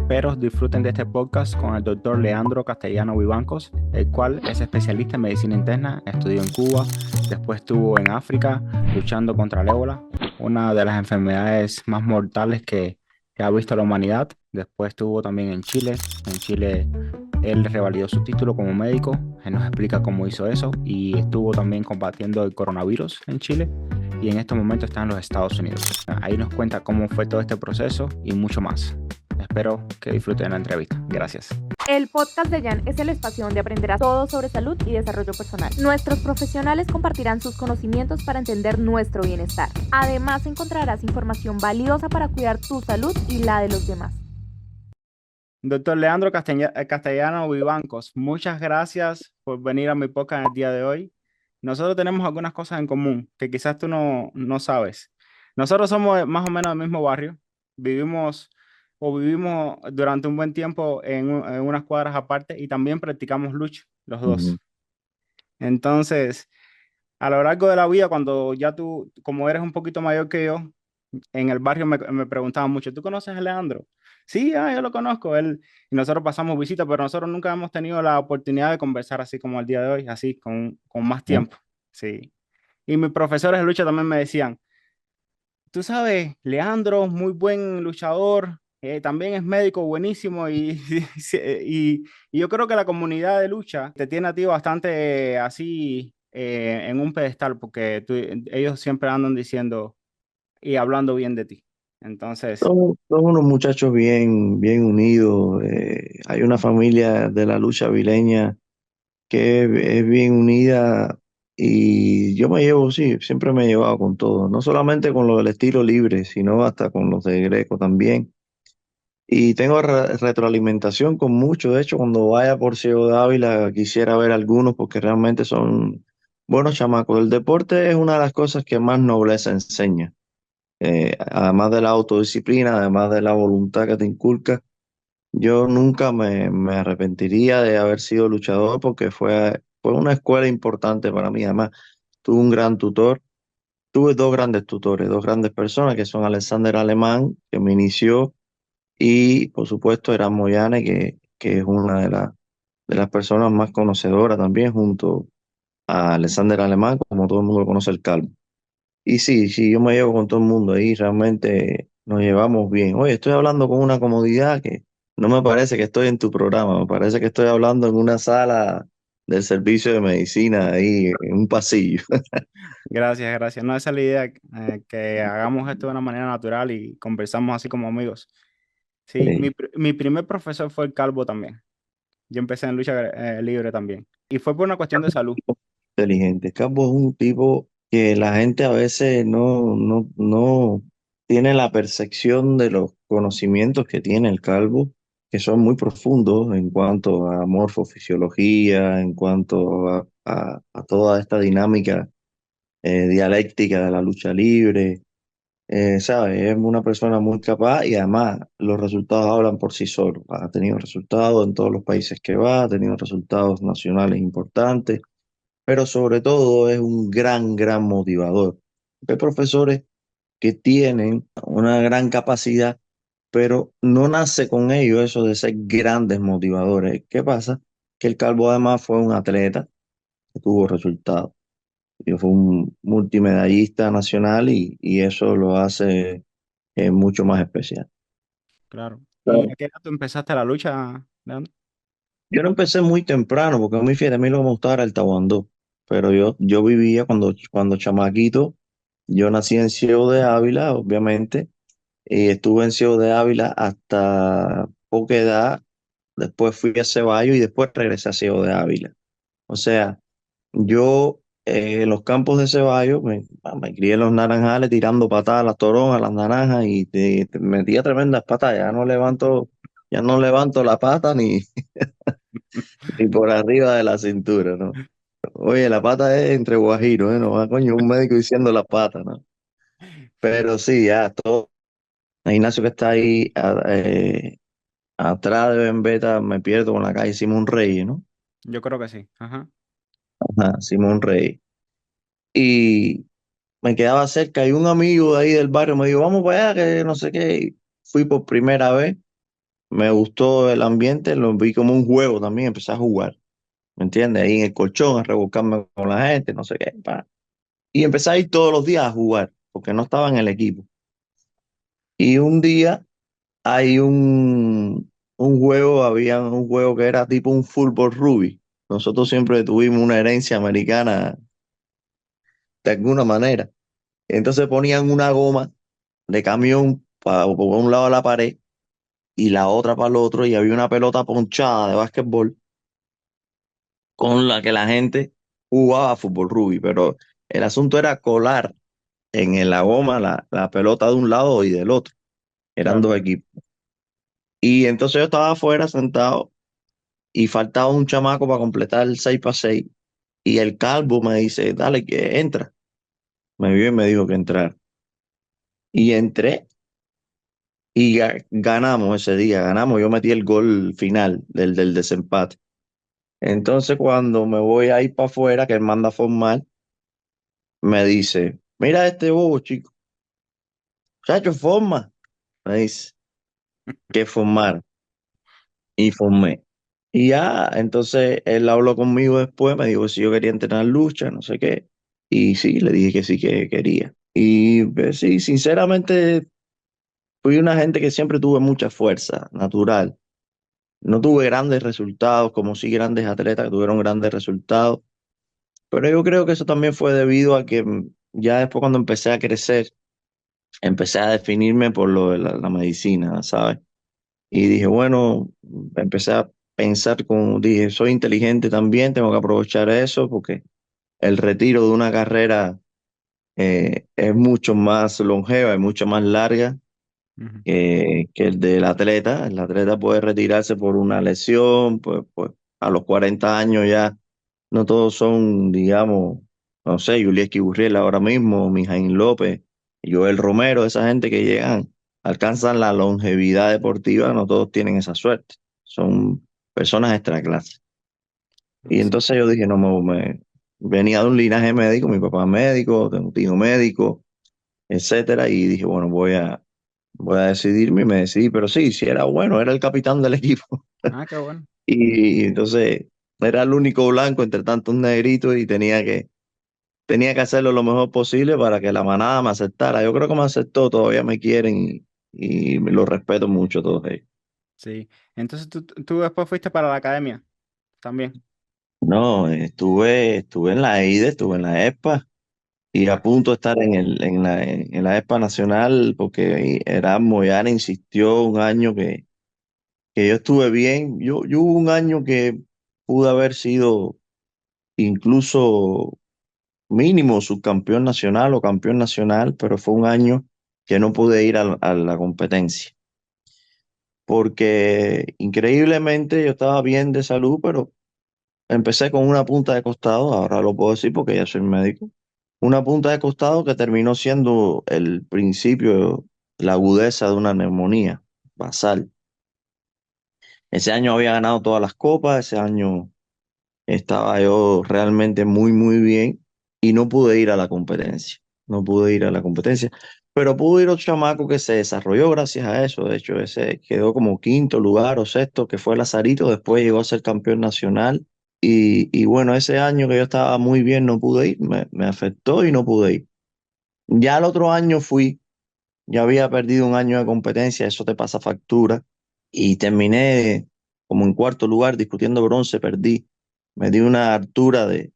Espero disfruten de este podcast con el doctor Leandro Castellano Vivancos, el cual es especialista en medicina interna, estudió en Cuba, después estuvo en África luchando contra el ébola, una de las enfermedades más mortales que ha visto la humanidad. Después estuvo también en Chile. En Chile él revalidó su título como médico, él nos explica cómo hizo eso y estuvo también combatiendo el coronavirus en Chile y en este momento está en los Estados Unidos. Ahí nos cuenta cómo fue todo este proceso y mucho más. Espero que disfruten la entrevista. Gracias. El podcast de Jan es el espacio donde aprenderás todo sobre salud y desarrollo personal. Nuestros profesionales compartirán sus conocimientos para entender nuestro bienestar. Además, encontrarás información valiosa para cuidar tu salud y la de los demás. Doctor Leandro Castellano Vivancos, muchas gracias por venir a mi podcast en el día de hoy. Nosotros tenemos algunas cosas en común que quizás tú no sabes. Nosotros somos más o menos del mismo barrio. Vivimos vivimos durante un buen tiempo en unas cuadras aparte y también practicamos lucha, los dos. Ujú. Entonces, a lo largo de la vida, cuando ya tú, como eres un poquito mayor que yo, en el barrio me preguntaban mucho, ¿tú conoces a Leandro? Sí, yo lo conozco. Y nosotros pasamos visita, pero nosotros nunca hemos tenido la oportunidad de conversar así como el día de hoy, así con más ¿No? tiempo. Sí. Y mis profesores de lucha también me decían, tú sabes, Leandro, muy buen luchador, también es médico buenísimo y yo creo que la comunidad de lucha te tiene a ti bastante así en un pedestal porque ellos siempre andan diciendo y hablando bien de ti. Entonces, Son unos muchachos bien, bien unidos. Hay una familia de la lucha vileña que es bien unida y yo me llevo, sí, siempre me he llevado con todo, no solamente con los del estilo libre, sino hasta con los de Greco también. Y tengo retroalimentación con muchos. De hecho, cuando vaya por Ciego de Ávila quisiera ver algunos porque realmente son buenos chamacos. El deporte es una de las cosas que más nobleza enseña. Además de la autodisciplina, además de la voluntad que te inculca, yo nunca me arrepentiría de haber sido luchador porque fue una escuela importante para mí. Además, tuve un gran tutor, tuve dos grandes tutores, dos grandes personas que son Alexander Alemán, que me inició, y por supuesto Eran Moyane, que es una de las personas más conocedoras también, junto a Alexander Alemán, como todo el mundo lo conoce, el Calvo. Y sí, sí, yo me llevo con todo el mundo ahí, realmente nos llevamos bien. Oye, estoy hablando con una comodidad que no me parece que estoy en tu programa, me parece que estoy hablando en una sala del servicio de medicina ahí, en un pasillo. gracias, gracias. No, esa es la idea, que hagamos esto de una manera natural y conversamos así como amigos. Sí, Sí, mi primer profesor fue el Calvo también. Yo empecé en lucha libre también. Y fue por una cuestión de salud. inteligente. Campo es un tipo que la gente a veces no tiene la percepción de los conocimientos que tiene el calvo, que son muy profundos en cuanto a morfofisiología, en cuanto a toda esta dinámica dialéctica de la lucha libre. ¿Sabes? Es una persona muy capaz y además los resultados hablan por sí solos. Ha tenido resultados en todos los países que va, ha tenido resultados nacionales importantes, pero sobre todo es un gran, gran motivador. Hay profesores que tienen una gran capacidad, pero no nace con ello eso de ser grandes motivadores. ¿Qué pasa? Que el Calvo además fue un atleta que tuvo resultados. Y fue un multimedallista nacional y eso lo hace mucho más especial. Claro. ¿Y Claro. a qué edad tú empezaste la lucha, Leandro? Yo no empecé muy temprano porque a mí lo que me gustaba era el taekwondo, pero yo vivía cuando chamaquito, yo nací en Ciego de Ávila, obviamente, y estuve en Ciego de Ávila hasta poca edad, después fui a Ceballos y después regresé a Ciego de Ávila. O sea, yo en los campos de Ceballos me crié en los naranjales tirando patadas a las toronjas, a las naranjas y te metía tremendas patas, ya no levanto la pata ni por arriba de la cintura, ¿no? Oye, la pata es entre guajiros, ¿eh? No va, coño, un médico diciendo la pata, ¿no? Pero sí, ya, todo el gimnasio que está ahí atrás de Bembeta, me pierdo con la calle Simón Reyes, ¿no? Yo creo que sí. Ajá. Ajá, Simón Reyes. Y me quedaba cerca y un amigo de ahí del barrio me dijo, vamos para allá, que no sé qué. Y fui por primera vez me gustó el ambiente, lo vi como un juego también, empecé a jugar, ¿me entiendes? Ahí en el colchón, a revolcarme con la gente, no sé qué, pa. Y empecé a ir todos los días a jugar, porque no estaba en el equipo. Y un día hay un juego, había un juego que era tipo un fútbol rugby. Nosotros siempre tuvimos una herencia americana de alguna manera. Entonces ponían una goma de camión por un lado de la pared y la otra para el otro, y había una pelota ponchada de básquetbol con la que la gente jugaba fútbol rugby, pero el asunto era colar la goma la pelota de un lado y del otro. Eran Claro. dos equipos. Y entonces yo estaba afuera sentado y faltaba un chamaco para completar el 6 para 6. Y el calvo me dice, dale, que entra. Me vio y me dijo que entrar. Y entré y ganamos ese día, ganamos. Yo metí el gol final del desempate. Entonces cuando me voy a ir para afuera, que él manda a formar, me dice, mira este bobo, chico. Chacho, forma. Me dice, que formar. Y formé. Y ya, entonces él habló conmigo después, me dijo si yo quería entrenar lucha, no sé qué. Y sí, le dije que sí que quería. Y pues, sí, sinceramente, fui una gente que siempre tuve mucha fuerza natural. No tuve grandes resultados, como sí grandes atletas que tuvieron grandes resultados. Pero yo creo que eso también fue debido a que ya después cuando empecé a crecer, empecé a definirme por lo de la medicina, ¿sabes? Y dije, bueno, empecé a pensar como dije, soy inteligente también, tengo que aprovechar eso porque el retiro de una carrera es mucho más longeva y mucho más larga Ujú. que el del atleta. El atleta puede retirarse por una lesión, pues a los 40 años ya no todos son, digamos, no sé, Yulieski Gurriel ahora mismo, Mijaín López, Joel Romero, esa gente que llegan, alcanzan la longevidad deportiva, no todos tienen esa suerte. Son personas extra clase. Y Sí. entonces yo dije, no, venía de un linaje médico, mi papá es médico, tengo un tío médico, etcétera, y dije, bueno, voy a decidirme y me decidí, pero sí, sí era bueno, era el capitán del equipo. Ah, qué bueno. Y entonces era el único blanco entre tantos negritos y tenía que hacerlo lo mejor posible para que la manada me aceptara. Yo creo que me aceptó, todavía me quieren y lo respeto mucho todos ellos. Sí. Entonces tú después fuiste para la academia también. No, estuve en la EIDE, estuve en la ESPA y a Ah, punto de estar en la ESPA nacional porque Erasmo Moyana insistió un año que yo estuve bien. Yo hubo un año que pude haber sido incluso mínimo subcampeón nacional o campeón nacional, pero fue un año que no pude ir a la competencia, porque increíblemente yo estaba bien de salud, pero empecé con una punta de costado, ahora lo puedo decir porque ya soy médico, una punta de costado que terminó siendo el principio, la agudeza de una neumonía basal. Ese año había ganado todas las copas, ese año estaba yo realmente muy, muy bien y no pude ir a la competencia. No pude ir a la competencia, pero pudo ir otro chamaco que se desarrolló gracias a eso. De hecho, ese quedó como quinto lugar o sexto, que fue Lazarito. Después llegó a ser campeón nacional. Y bueno, ese año que yo estaba muy bien, no pude ir, me afectó y no pude ir. Ya el otro año fui, ya había perdido un año de competencia, eso te pasa factura. Y terminé como en cuarto lugar discutiendo bronce, perdí. Me di una altura de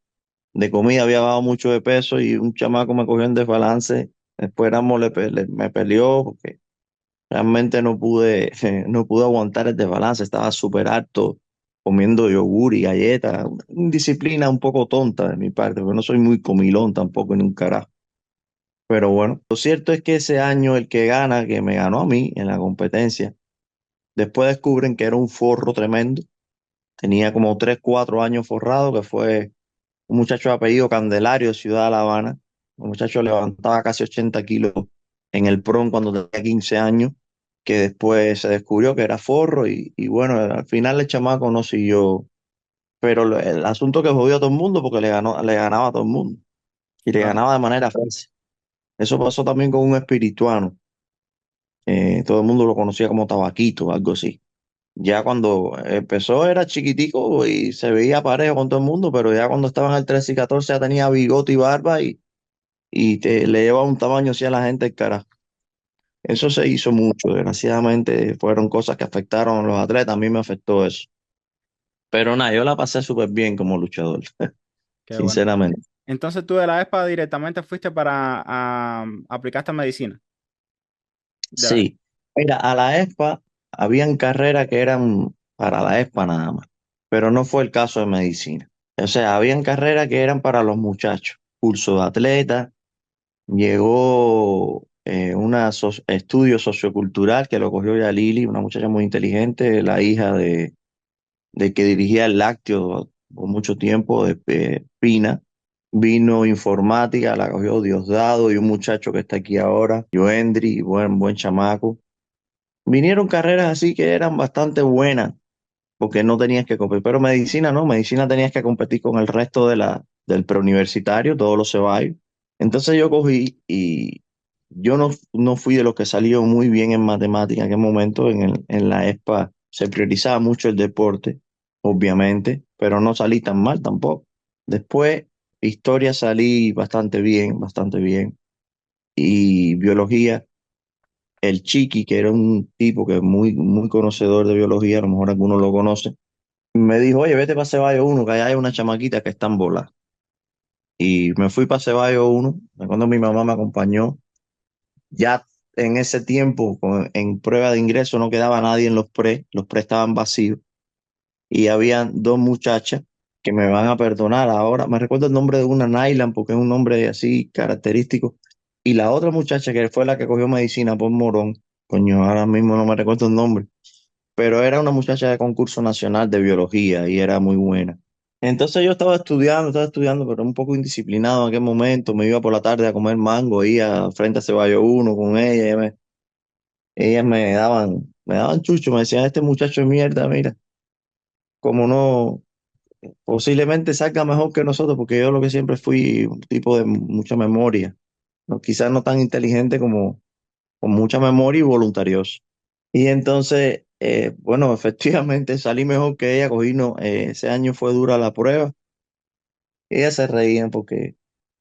comida, había bajado mucho de peso y un chamaco me cogió en desbalance. Después Ramos me peleó porque realmente no pude, no pude aguantar el desbalance, estaba súper alto, comiendo yogur y galletas. Una indisciplina un poco tonta de mi parte, porque no soy muy comilón tampoco ni un carajo. Pero bueno, lo cierto es que ese año el que gana, que me ganó a mí en la competencia, después descubren que era un forro tremendo. Tenía como 3 4 años forrado, que fue un muchacho de apellido Candelario de Ciudad de La Habana. Un muchacho levantaba casi 80 kilos en el PRON cuando tenía 15 años, que después se descubrió que era forro y bueno, al final el chamaco no siguió. Pero el asunto que jodió a todo el mundo porque le ganaba a todo el mundo y le claro. ganaba de manera fácil. Eso pasó también con un espirituano. Todo el mundo lo conocía como Tabaquito, algo así. Ya cuando empezó era chiquitico y se veía parejo con todo el mundo, pero ya cuando estaban al 13 y 14 ya tenía bigote y barba y le llevaba un tamaño hacia la gente el carajo. Eso se hizo mucho, desgraciadamente fueron cosas que afectaron a los atletas, a mí me afectó eso. Pero nada, yo la pasé súper bien como luchador, Qué bueno. sinceramente. Entonces tú de la ESPA directamente fuiste para aplicarte medicina. De la, Sí, mira, a la ESPA habían carreras que eran para la ESPA nada más, pero no fue el caso de medicina. O sea, habían carreras que eran para los muchachos, curso de atleta, llegó estudio sociocultural que lo cogió ya Lili, una muchacha muy inteligente, la hija de que dirigía el Lácteo por mucho tiempo, de Pina. Vino informática, la cogió Diosdado y un muchacho que está aquí ahora, Joendry, buen chamaco. Vinieron carreras así que eran bastante buenas, porque no tenías que competir, pero medicina no, medicina tenías que competir con el resto del preuniversitario, todos los Ceballos. Entonces yo cogí y yo no fui de los que salió muy bien en matemática en aquel momento, en la ESPA se priorizaba mucho el deporte, obviamente, pero no salí tan mal tampoco. Después, historia salí bastante bien, y biología el Chiqui, que era un tipo que es muy conocedor de biología, a lo mejor algunos lo conocen, me dijo, oye, vete para Ceballos uno que allá hay una chamaquita que está en bola. Y me fui para Ceballos uno cuando mi mamá me acompañó. Ya en ese tiempo, en prueba de ingreso, no quedaba nadie en los pre estaban vacíos. Y habían dos muchachas que me van a perdonar ahora. Me recuerdo el nombre de una, Nylan, porque es un nombre así característico. Y la otra muchacha que fue la que cogió medicina por Morón, coño, ahora mismo no me recuerdo el nombre, pero era una muchacha de concurso nacional de biología y era muy buena. Entonces yo estaba estudiando, pero un poco indisciplinado en aquel momento. Me iba por la tarde a comer mango, iba frente a Ceballos uno con ella. Ellas me daban chucho, me decían, este muchacho de mierda, mira, como no, posiblemente salga mejor que nosotros, porque yo lo que siempre fui un tipo de mucha memoria, ¿no? Quizás no tan inteligente como con mucha memoria y voluntarioso. Y entonces, bueno, efectivamente salí mejor que ella, cogí, no, ese año fue dura la prueba. Ellas se reían porque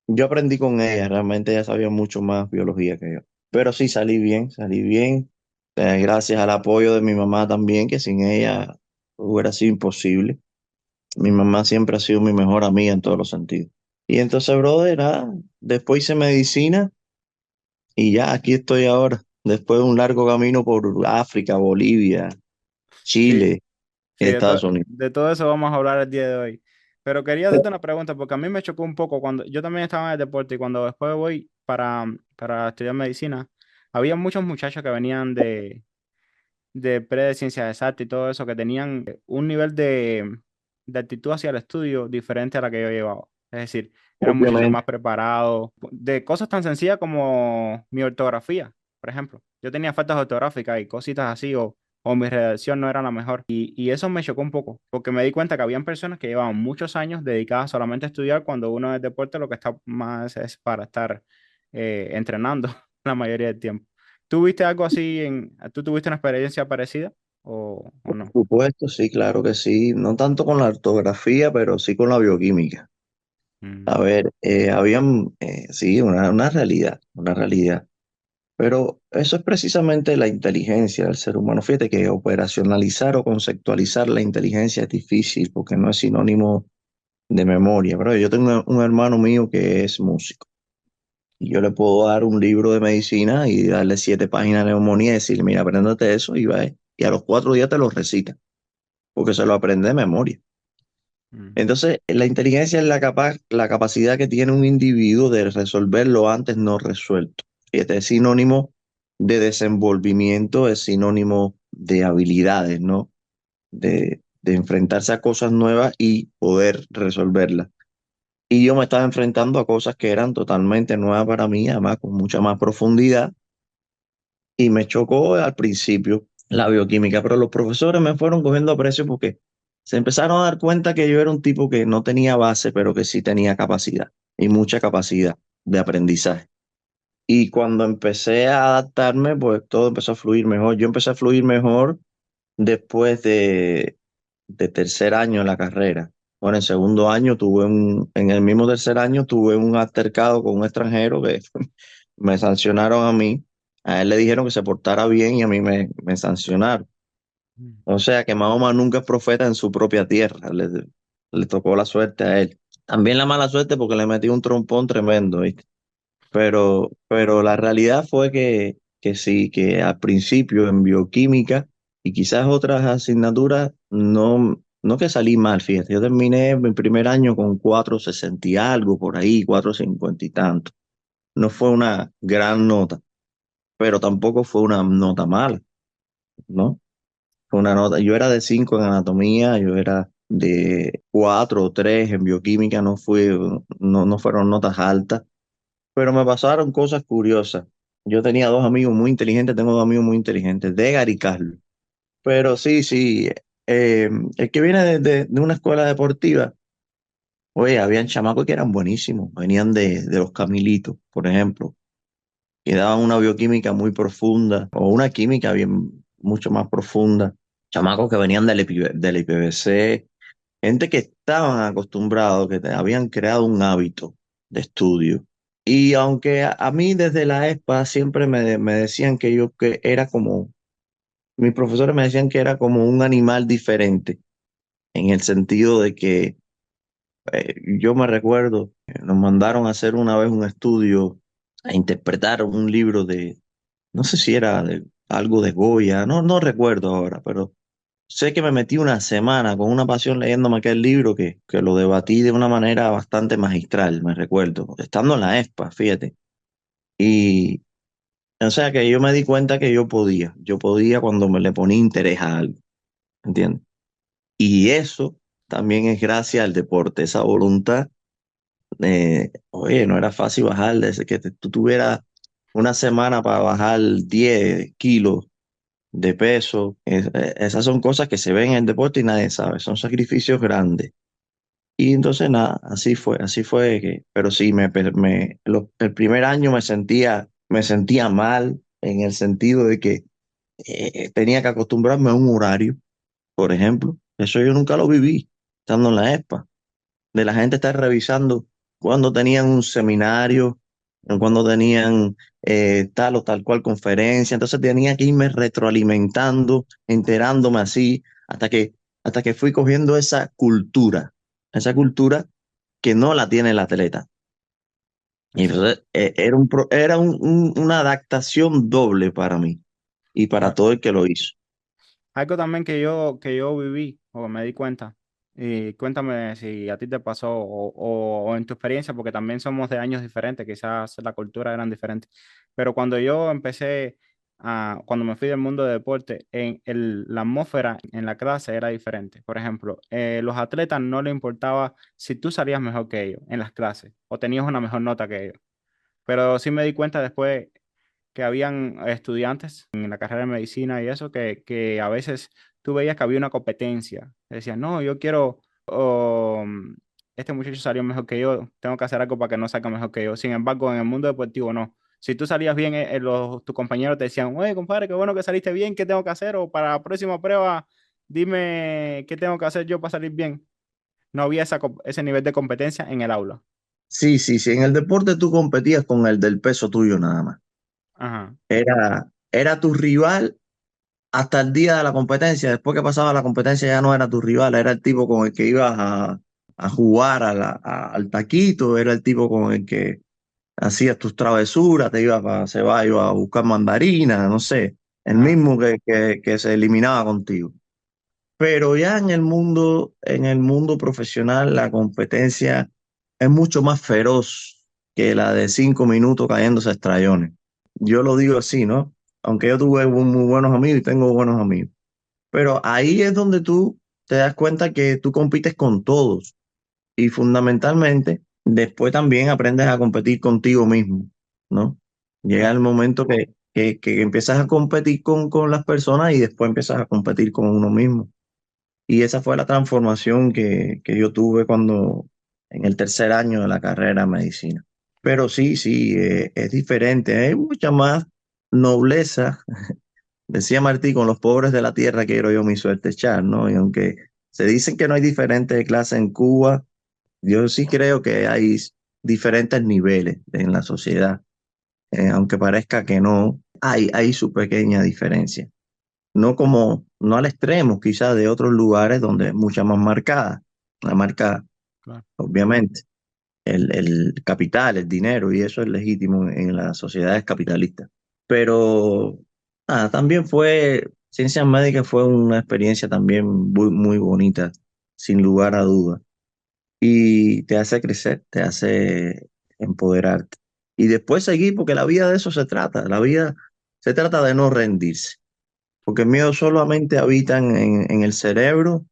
yo aprendí con ella, realmente ella sabía mucho más biología que yo. Pero sí, salí bien, gracias al apoyo de mi mamá también, que sin ella hubiera sido imposible. Mi mamá siempre ha sido mi mejor amiga en todos los sentidos. Y entonces, brother, después hice medicina y ya aquí estoy ahora, después de un largo camino por África, Bolivia, sí, Chile, sí, Estados Unidos. de todo eso vamos a hablar el día de hoy. Pero quería hacerte una pregunta, porque a mí me chocó un poco cuando yo también estaba en el deporte y cuando después voy para estudiar medicina, había muchos muchachos que venían de pre de ciencias exactas y todo eso, que tenían un nivel de actitud hacia el estudio diferente a la que yo llevaba. Es decir, eran muchachos Obviamente, más preparados, de cosas tan sencillas como mi ortografía, por ejemplo. Yo tenía faltas ortográficas y cositas así, o mi redacción no era la mejor. Y eso me chocó un poco, porque me di cuenta que habían personas que llevaban muchos años dedicadas solamente a estudiar, cuando uno en el deporte lo que está más es para estar entrenando la mayoría del tiempo. ¿Tuviste algo así tú tuviste una experiencia parecida o por no? supuesto, sí, claro que sí, no tanto con la ortografía, pero sí con la bioquímica. A Mm, ver, sí, una realidad. Pero eso es precisamente la inteligencia del ser humano. Fíjate que operacionalizar o conceptualizar la inteligencia es difícil porque no es sinónimo de memoria. Pero yo tengo un hermano mío que es músico y yo le puedo dar un libro de medicina y darle 7 páginas de neumonía y decirle, mira, apréndete eso y va, y a los 4 días te lo recita porque se lo aprende de memoria. mm, Entonces, la inteligencia es la capacidad que tiene un individuo de resolver lo antes no resuelto. Este es sinónimo de desenvolvimiento, es sinónimo de habilidades, ¿no? De enfrentarse a cosas nuevas y poder resolverlas. Y yo me estaba enfrentando a cosas que eran totalmente nuevas para mí, además con mucha más profundidad, y me chocó al principio la bioquímica, pero los profesores me fueron cogiendo aprecio porque se empezaron a dar cuenta que yo era un tipo que no tenía base, pero que sí tenía capacidad y mucha capacidad de aprendizaje. Y cuando empecé a adaptarme, pues todo empezó a fluir mejor. Yo empecé a fluir mejor después de tercer año en la carrera. Bueno, en segundo año en el mismo tercer año tuve un altercado con un extranjero que me sancionaron a mí. A él le dijeron que se portara bien y a mí me sancionaron. Mm. O sea que Mahoma nunca es profeta en su propia tierra. Le tocó la suerte a él. También la mala suerte porque le metí un trompón tremendo, ¿viste? Pero la realidad fue que sí, que al principio en bioquímica y quizás otras asignaturas, no que salí mal, fíjate, yo terminé mi primer año con 4,60 y algo por ahí, 4,50 y tanto. No fue una gran nota, pero tampoco fue una nota mala, ¿no? Fue una nota, yo era de 5 en anatomía, yo era de 4 o 3 en bioquímica, no fueron notas altas. Pero me pasaron cosas curiosas. Yo tenía dos amigos muy inteligentes, tengo dos amigos muy inteligentes, Degar y Carlos. Pero sí, sí, el que viene de una escuela deportiva, oye, habían chamacos que eran buenísimos, venían de los Camilitos, por ejemplo, que daban una bioquímica muy profunda, o una química bien, mucho más profunda. Chamacos que venían del IPVC, gente que estaban acostumbrados, habían creado un hábito de estudio. Y aunque a mí desde la ESPA siempre me decían que era como, mis profesores me decían que era como un animal diferente, en el sentido de que yo me recuerdo, nos mandaron a hacer una vez un estudio, a interpretar un libro no sé si era algo de Goya, no recuerdo ahora, pero sé que me metí una semana con una pasión leyéndome aquel libro que lo debatí de una manera bastante magistral, me recuerdo, estando en la ESPA, fíjate. Y o sea que yo me di cuenta que yo podía cuando me le ponía interés a algo, ¿entiendes? Y eso también es gracias al deporte, esa voluntad. Oye, no era fácil bajar, desde que tú tuvieras una semana para bajar 10 kilos de peso. Esas son cosas que se ven en el deporte y nadie sabe, son sacrificios grandes. Y entonces nada, así fue pero sí, el primer año me sentía mal en el sentido de que tenía que acostumbrarme a un horario, por ejemplo. Eso yo nunca lo viví estando en la ESPA, de la gente estar revisando cuando tenían un seminario, cuando tenían tal o tal cual conferencia. Entonces tenía que irme retroalimentando, enterándome así, hasta que fui cogiendo esa cultura que no la tiene el atleta. Y Exacto. entonces era una adaptación doble para mí y para Ah, todo el que lo hizo. algo también que yo viví o me di cuenta, y cuéntame si a ti te pasó o en tu experiencia, porque también somos de años diferentes, quizás la cultura eran diferentes, pero cuando yo empecé, cuando me fui del mundo de deporte, la atmósfera en la clase era diferente. Por ejemplo, los atletas no les importaba si tú salías mejor que ellos en las clases o tenías una mejor nota que ellos, pero sí me di cuenta después que habían estudiantes en la carrera de medicina y eso, que a veces tú veías que había una competencia. Decían, no, yo quiero, este muchacho salió mejor que yo, tengo que hacer algo para que no salga mejor que yo. Sin embargo, en el mundo deportivo no. Si tú salías bien, tus compañeros te decían, oye, compadre, qué bueno que saliste bien, ¿qué tengo que hacer? O para la próxima prueba, dime qué tengo que hacer yo para salir bien. No había ese nivel de competencia en el aula. Sí, sí, sí. En el deporte tú competías con el del peso tuyo nada más. Ajá. Era tu rival hasta el día de la competencia. Después que pasaba la competencia ya no era tu rival, era el tipo con el que ibas a jugar al taquito, era el tipo con el que hacías tus travesuras, se iba a buscar mandarinas, no sé, el Ajá. mismo que se eliminaba contigo. Pero ya en el mundo profesional, la competencia es mucho más feroz que la de 5 minutos cayéndose a estrellones. Yo lo digo así, ¿no? Aunque yo tuve muy buenos amigos y tengo buenos amigos. Pero ahí es donde tú te das cuenta que tú compites con todos y fundamentalmente después también aprendes a competir contigo mismo, ¿no? Llega el momento que empiezas a competir con las personas y después empiezas a competir con uno mismo. Y esa fue la transformación que yo tuve cuando en el tercer año de la carrera de medicina. Pero sí, sí, es diferente. Hay mucha más nobleza decía Martí, con los pobres de la tierra quiero yo mi suerte echar, ¿no? Y aunque se dicen que no hay diferentes clases en Cuba, yo sí creo que hay diferentes niveles en la sociedad. Aunque parezca que no, hay su pequeña diferencia. No al extremo quizás de otros lugares donde es mucha más marcada. La marca, Claro. obviamente, el capital, el dinero, y eso es legítimo en las sociedades capitalistas. Pero nada, también ciencias médicas fue una experiencia también muy, muy bonita, sin lugar a dudas. Y te hace crecer, te hace empoderarte. Y después seguir, porque la vida de eso se trata. La vida se trata de no rendirse, porque el miedo solamente habita en el cerebro.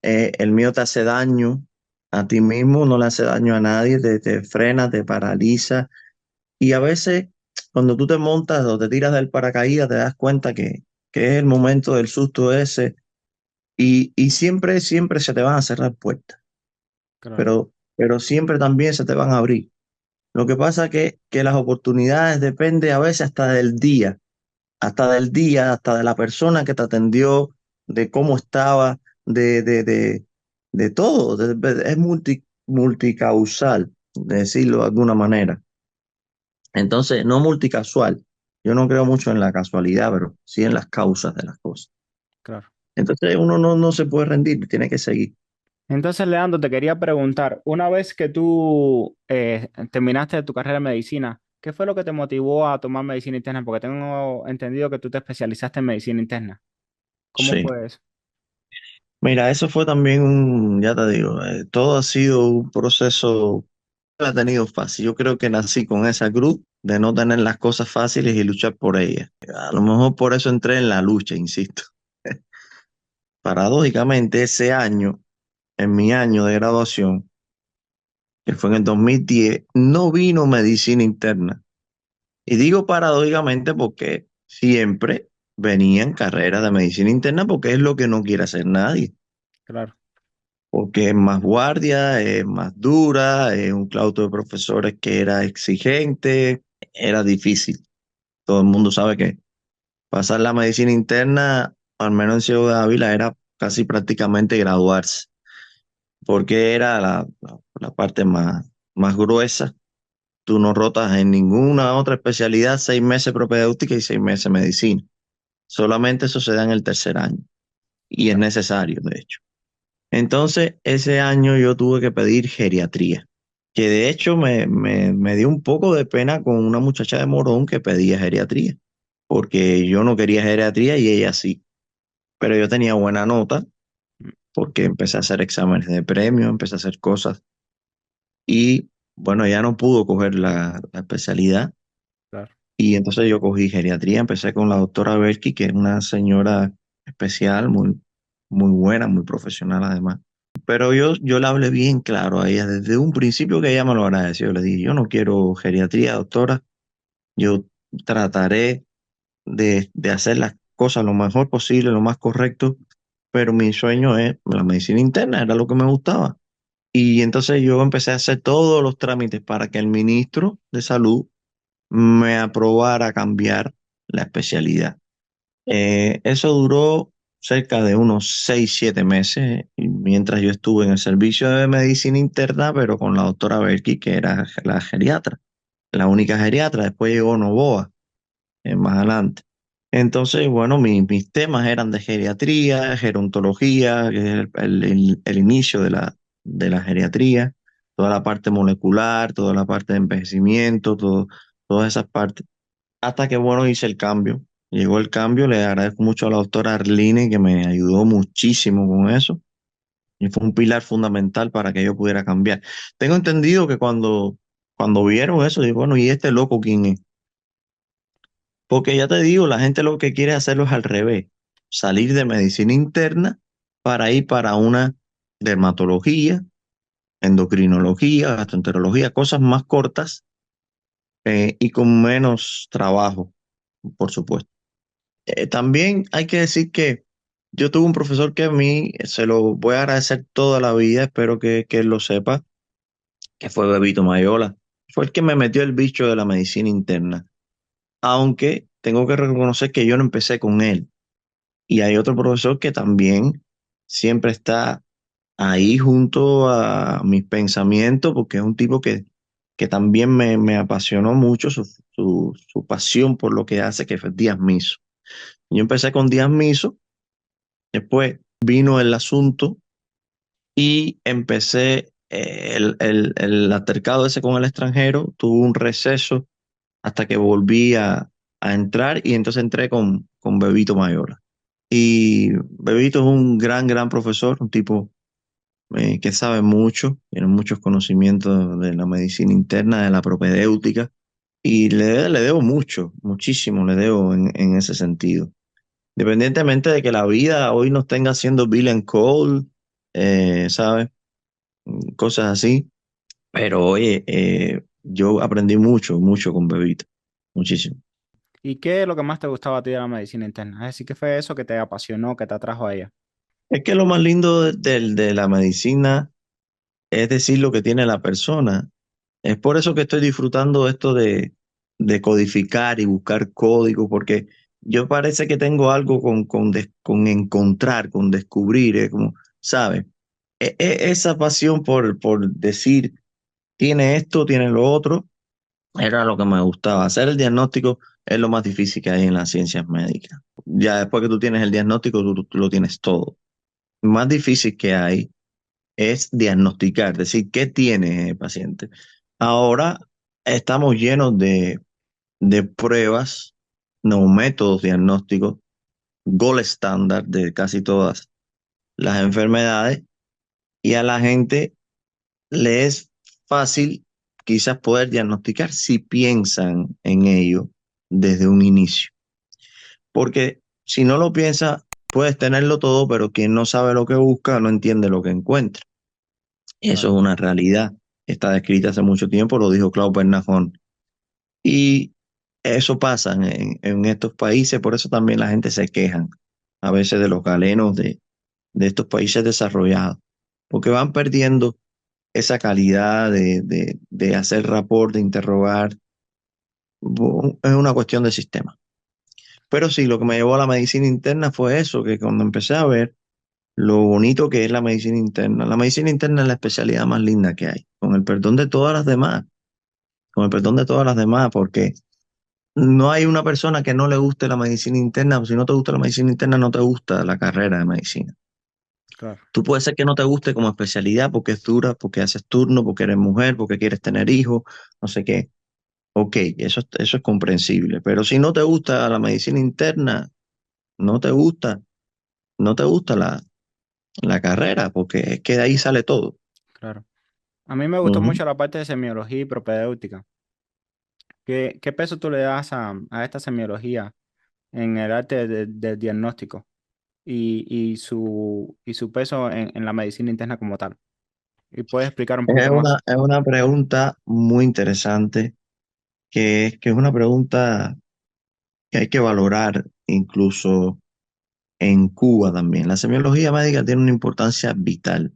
El miedo te hace daño a ti mismo, no le hace daño a nadie, te frena, te paraliza. Y a veces, cuando tú te montas o te tiras del paracaídas, te das cuenta que es el momento del susto ese. Y siempre, siempre se te van a cerrar puertas, Claro. pero siempre también se te van a abrir. Lo que pasa que las oportunidades dependen a veces hasta de la persona que te atendió, de cómo estaba, de todo. Es multicausal, de decirlo de alguna manera. Entonces, no multicasual. Yo no creo mucho en la casualidad, pero sí en las causas de las cosas. Claro. Entonces, uno no se puede rendir, tiene que seguir. Entonces, Leandro, te quería preguntar, una vez que tú terminaste tu carrera en medicina, ¿qué fue lo que te motivó a tomar medicina interna? Porque tengo entendido que tú te especializaste en medicina interna. ¿Cómo Sí. fue eso? Mira, eso fue también ya te digo, todo ha sido un proceso, no lo he tenido fácil. Yo creo que nací con esa cruz de no tener las cosas fáciles y luchar por ellas. A lo mejor por eso entré en la lucha, insisto. Paradójicamente, ese año, en mi año de graduación, que fue en el 2010, no vino medicina interna. Y digo paradójicamente porque siempre venían carreras de medicina interna porque es lo que no quiere hacer nadie. Claro, Porque es más guardia, es más dura, es un claustro de profesores que era exigente, era difícil. Todo el mundo sabe que pasar la medicina interna, al menos en Ciudad de Ávila, era casi prácticamente graduarse, porque era la parte más gruesa. Tú no rotas en ninguna otra especialidad 6 meses propedéutica y 6 meses medicina. Solamente eso se da en el tercer año y es claro. necesario, de hecho. Entonces, ese año yo tuve que pedir geriatría, que de hecho me dio un poco de pena con una muchacha de Morón que pedía geriatría, porque yo no quería geriatría y ella sí, pero yo tenía buena nota Mm. porque empecé a hacer exámenes de premio, empecé a hacer cosas y bueno, ya no pudo coger la especialidad Claro. y entonces yo cogí geriatría, empecé con la doctora Belki, que es una señora especial, muy, muy buena, muy profesional además. Pero yo le hablé bien claro a ella desde un principio que ella me lo agradeció. Yo le dije, yo no quiero geriatría, doctora. Yo trataré de hacer las cosas lo mejor posible, lo más correcto, pero mi sueño es la medicina interna, era lo que me gustaba. Y entonces yo empecé a hacer todos los trámites para que el ministro de Salud me aprobara cambiar la especialidad. Eso duró cerca de unos 6, 7 meses, y mientras yo estuve en el servicio de medicina interna, pero con la doctora Belki, que era la geriatra, la única geriatra. Después llegó Novoa, más adelante. Entonces, bueno, mis temas eran de geriatría, gerontología, que es el inicio de la geriatría, toda la parte molecular, toda la parte de envejecimiento, todas esas partes. Hasta que, bueno, hice el cambio. Llegó el cambio, le agradezco mucho a la doctora Arline que me ayudó muchísimo con eso y fue un pilar fundamental para que yo pudiera cambiar. Tengo entendido que cuando vieron eso, digo, bueno, ¿y este loco quién es? Porque ya te digo, la gente lo que quiere hacerlo es al revés, salir de medicina interna para ir para una dermatología, endocrinología, gastroenterología, cosas más cortas y con menos trabajo, por supuesto. También hay que decir que yo tuve un profesor que a mí se lo voy a agradecer toda la vida, espero que él lo sepa, que fue Bebito Mayola. Fue el que me metió el bicho de la medicina interna. Aunque tengo que reconocer que yo no empecé con él. Y hay otro profesor que también siempre está ahí junto a mis pensamientos, porque es un tipo que también me apasionó mucho su pasión por lo que hace, que fue Díaz Miso. Yo empecé con Díaz Miso, después vino el asunto y empecé el altercado ese con el extranjero, tuvo un receso hasta que volví a entrar y entonces entré con Bebito Mayola. Y Bebito es un gran profesor, un tipo que sabe mucho, tiene muchos conocimientos de la medicina interna, de la propedéutica, y le debo mucho, muchísimo le debo en ese sentido. Independientemente de que la vida hoy nos tenga haciendo Bill and Cole, ¿sabes? Cosas así, pero oye, yo aprendí mucho con Bebito, muchísimo. ¿Y qué es lo que más te gustaba a ti de la medicina interna? Es decir, ¿qué fue eso que te apasionó, que te atrajo a ella? Es que lo más lindo de la medicina es decir lo que tiene la persona. Es por eso que estoy disfrutando esto de codificar y buscar código, porque yo parece que tengo algo con encontrar, con descubrir, como, ¿sabes? Esa pasión por decir, tiene esto, tiene lo otro, era lo que me gustaba. Hacer el diagnóstico es lo más difícil que hay en las ciencias médicas. Ya después que tú tienes el diagnóstico, tú lo tienes todo. Más difícil que hay es diagnosticar, decir, ¿qué tiene el paciente? Ahora estamos llenos de pruebas, no métodos diagnósticos, gold estándar de casi todas las enfermedades, y a la gente le es fácil quizás poder diagnosticar si piensan en ello desde un inicio. Porque si no lo piensa, puedes tenerlo todo, pero quien no sabe lo que busca no entiende lo que encuentra. Eso es Claro. una realidad. Está descrita hace mucho tiempo, lo dijo Claude Bernajón. Y eso pasa en estos países, por eso también la gente se quejan a veces de los galenos de estos países desarrollados, porque van perdiendo esa calidad de hacer rapport, de interrogar. Es una cuestión de sistema. Pero sí, lo que me llevó a la medicina interna fue eso, que cuando empecé a ver lo bonito que es la medicina interna es la especialidad más linda que hay, con el perdón de todas las demás, con el perdón de todas las demás, porque no hay una persona que no le guste la medicina interna, o si no te gusta la medicina interna, no te gusta la carrera de medicina. Claro. Tú puedes ser que no te guste como especialidad porque es dura, porque haces turno, porque eres mujer, porque quieres tener hijos, no sé qué. Ok, eso es comprensible, pero si no te gusta la medicina interna, no te gusta, no te gusta la carrera, porque es que de ahí sale todo. Claro. A mí me gustó Ujú. mucho la parte de semiología y propedéutica. ¿Qué peso tú le das a esta semiología en el arte del diagnóstico y su peso en la medicina interna como tal? ¿Y puedes explicar un poquito más? Es una pregunta muy interesante, que es una pregunta que hay que valorar incluso en Cuba también. La semiología médica tiene una importancia vital,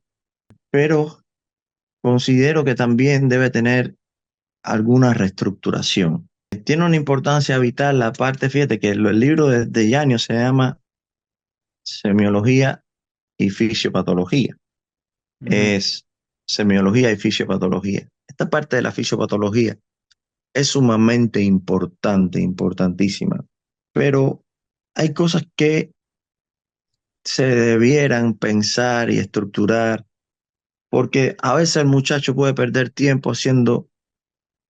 pero considero que también debe tener alguna reestructuración. Tiene una importancia vital la parte, fíjate que el libro de Yanio se llama Semiología y Fisiopatología. Ujú. Es semiología y fisiopatología. Esta parte de la fisiopatología es sumamente importante, importantísima, pero hay cosas que se debieran pensar y estructurar, porque a veces el muchacho puede perder tiempo haciendo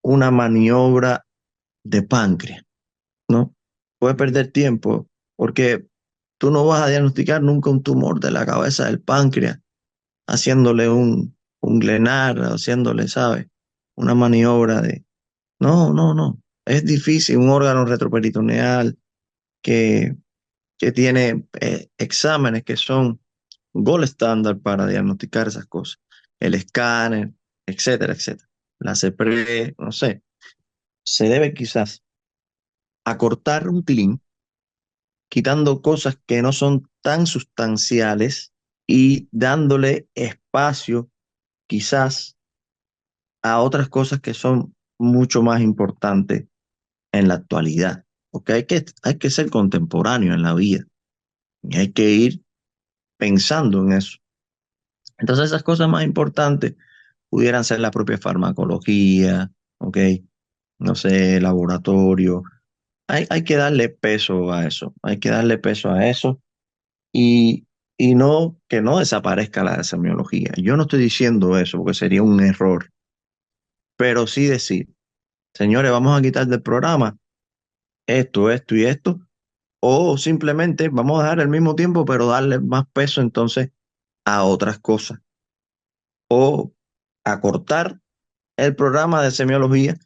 una maniobra de páncreas, ¿no? Puede perder tiempo porque tú no vas a diagnosticar nunca un tumor de la cabeza del páncreas haciéndole un Glenar, haciéndole, ¿sabes? Una maniobra de... No. Es difícil, un órgano retroperitoneal que, que tiene exámenes que son gold estándar para diagnosticar esas cosas. El escáner, etcétera. La CPRE, no sé. Se debe quizás acortar un tilín, quitando cosas que no son tan sustanciales y dándole espacio quizás a otras cosas que son mucho más importantes en la actualidad. porque hay que ser contemporáneo en la vida y hay que ir pensando en eso. Entonces esas cosas más importantes pudieran ser la propia farmacología, ¿ok? No sé, laboratorio. Hay que darle peso a eso, hay que darle peso a eso y, y no que no desaparezca la semiología. Yo no estoy diciendo eso porque sería un error, pero sí decir, señores, vamos a quitar del programa esto y esto, o simplemente vamos a dejar el mismo tiempo, pero darle más peso entonces a otras cosas, o acortar el programa de semiología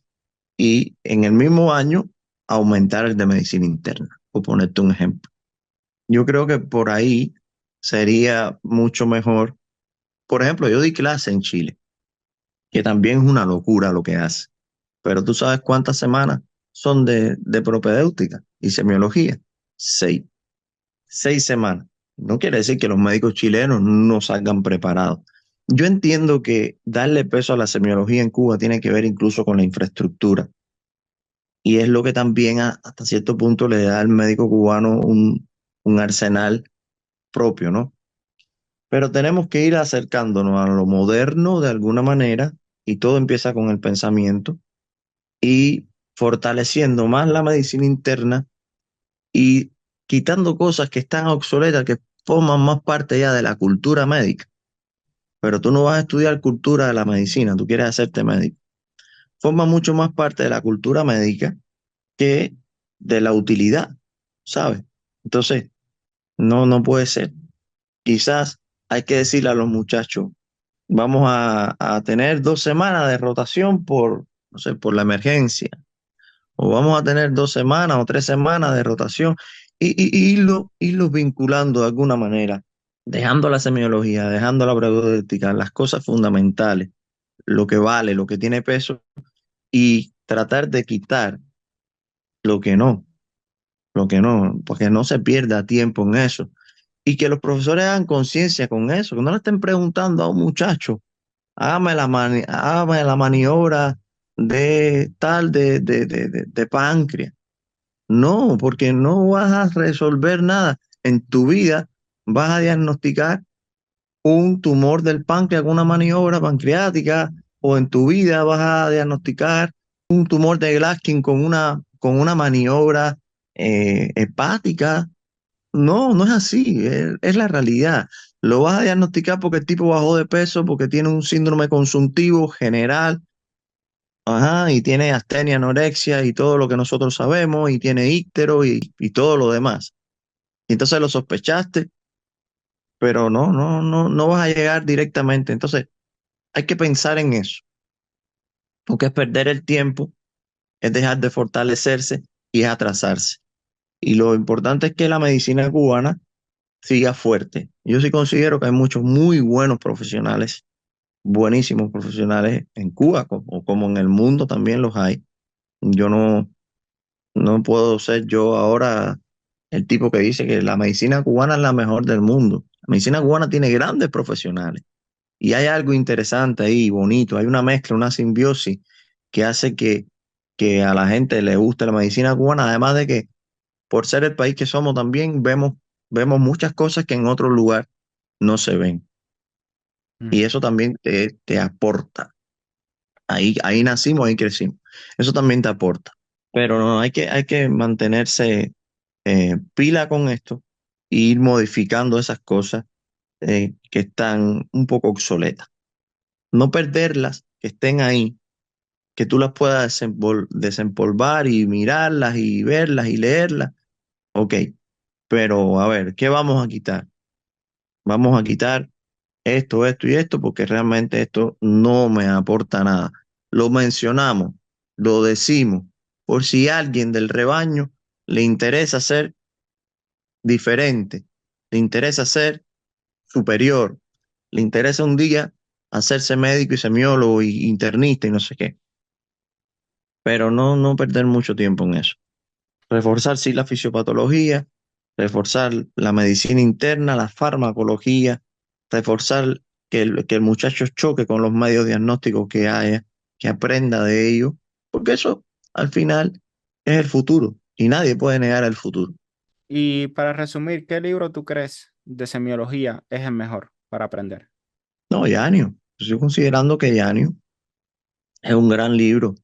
y en el mismo año aumentar el de medicina interna, por ponerte un ejemplo. Yo creo que por ahí sería mucho mejor. Por ejemplo, yo di clase en Chile, que también es una locura lo que hace, pero tú sabes cuántas semanas son de propedéutica y semiología. 6, 6 semanas. No quiere decir que los médicos chilenos no salgan preparados. Yo entiendo que darle peso a la semiología en Cuba tiene que ver incluso con la infraestructura. Y es lo que también hasta cierto punto le da al médico cubano un arsenal propio, ¿no? Pero tenemos que ir acercándonos a lo moderno de alguna manera y todo empieza con el pensamiento y fortaleciendo más la medicina interna y quitando cosas que están obsoletas, que forman más parte ya de la cultura médica. Pero tú no vas a estudiar cultura de la medicina, tú quieres hacerte médico. Forma mucho más parte de la cultura médica que de la utilidad, ¿sabes? Entonces, no puede ser. Quizás hay que decirle a los muchachos, vamos a tener 2 semanas de rotación por, no sé, por la emergencia, o vamos a tener 2 semanas o 3 semanas de rotación y irlo vinculando de alguna manera, dejando la semiología, dejando la propedéutica, las cosas fundamentales, lo que vale, lo que tiene peso, y tratar de quitar lo que no, porque no se pierda tiempo en eso. Y que los profesores hagan conciencia con eso, que no le estén preguntando a un muchacho, hágame la maniobra de tal de páncreas. No, porque no vas a resolver nada. En tu vida vas a diagnosticar un tumor del páncreas con una maniobra pancreática, o en tu vida vas a diagnosticar un tumor de Glaskin con una maniobra hepática. No, no es así, es la realidad. Lo vas a diagnosticar porque el tipo bajó de peso, porque tiene un síndrome consuntivo general, ajá, y tiene astenia, anorexia y todo lo que nosotros sabemos, y tiene íctero y todo lo demás. Y entonces lo sospechaste, pero no vas a llegar directamente. Entonces hay que pensar en eso, porque es perder el tiempo, es dejar de fortalecerse y es atrasarse. Y lo importante es que la medicina cubana siga fuerte. Yo sí considero que hay muchos muy buenos profesionales, buenísimos profesionales en Cuba, como en el mundo también los hay. Yo no puedo ser yo ahora el tipo que dice que la medicina cubana es la mejor del mundo. La medicina cubana tiene grandes profesionales y hay algo interesante ahí, bonito. Hay una mezcla, una simbiosis que hace que a la gente le guste la medicina cubana, además de que por ser el país que somos también vemos muchas cosas que en otro lugar no se ven. Y Mm. eso también te aporta. Ahí nacimos, ahí crecimos. Eso también te aporta. Pero no, hay que mantenerse pila con esto e ir modificando esas cosas que están un poco obsoletas. No perderlas, que estén ahí, que tú las puedas desempolvar y mirarlas y verlas y leerlas. Ok, pero a ver, ¿qué vamos a quitar? Vamos a quitar esto y esto, porque realmente esto no me aporta nada. Lo mencionamos, lo decimos, por si a alguien del rebaño le interesa ser diferente, le interesa ser superior, le interesa un día hacerse médico y semiólogo y internista y no sé qué, pero no perder mucho tiempo en eso. Reforzar sí la fisiopatología, reforzar la medicina interna, la farmacología, reforzar que el muchacho choque con los medios diagnósticos que haya, que aprenda de ello, porque eso al final es el futuro y nadie puede negar el futuro. Y para resumir, ¿qué libro tú crees de semiología es el mejor para aprender? No, Yanio, estoy considerando que Yanio es un gran libro.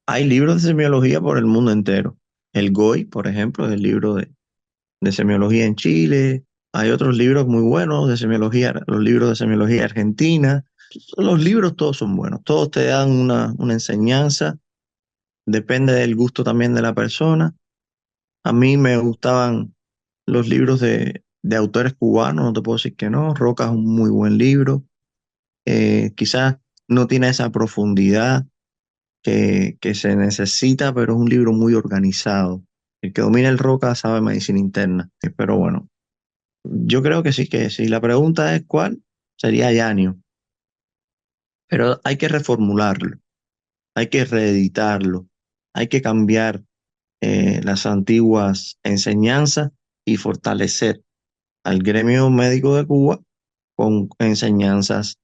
Hay libros de semiología por el mundo entero. El GOI, por ejemplo, es el libro de semiología en Chile. Hay otros libros muy buenos de semiología, los libros de semiología argentina. Los libros todos son buenos, todos te dan una enseñanza, depende del gusto también de la persona. A mí me gustaban los libros de autores cubanos, no te puedo decir que no. Roca es un muy buen libro. Quizás no tiene esa profundidad que se necesita, pero es un libro muy organizado. El que domina el Roca sabe medicina interna. Pero bueno, yo creo que sí, que si la pregunta es cuál, sería Yanio. Pero hay que reformularlo, hay que reeditarlo, hay que cambiar las antiguas enseñanzas y fortalecer al gremio médico de Cuba con enseñanzas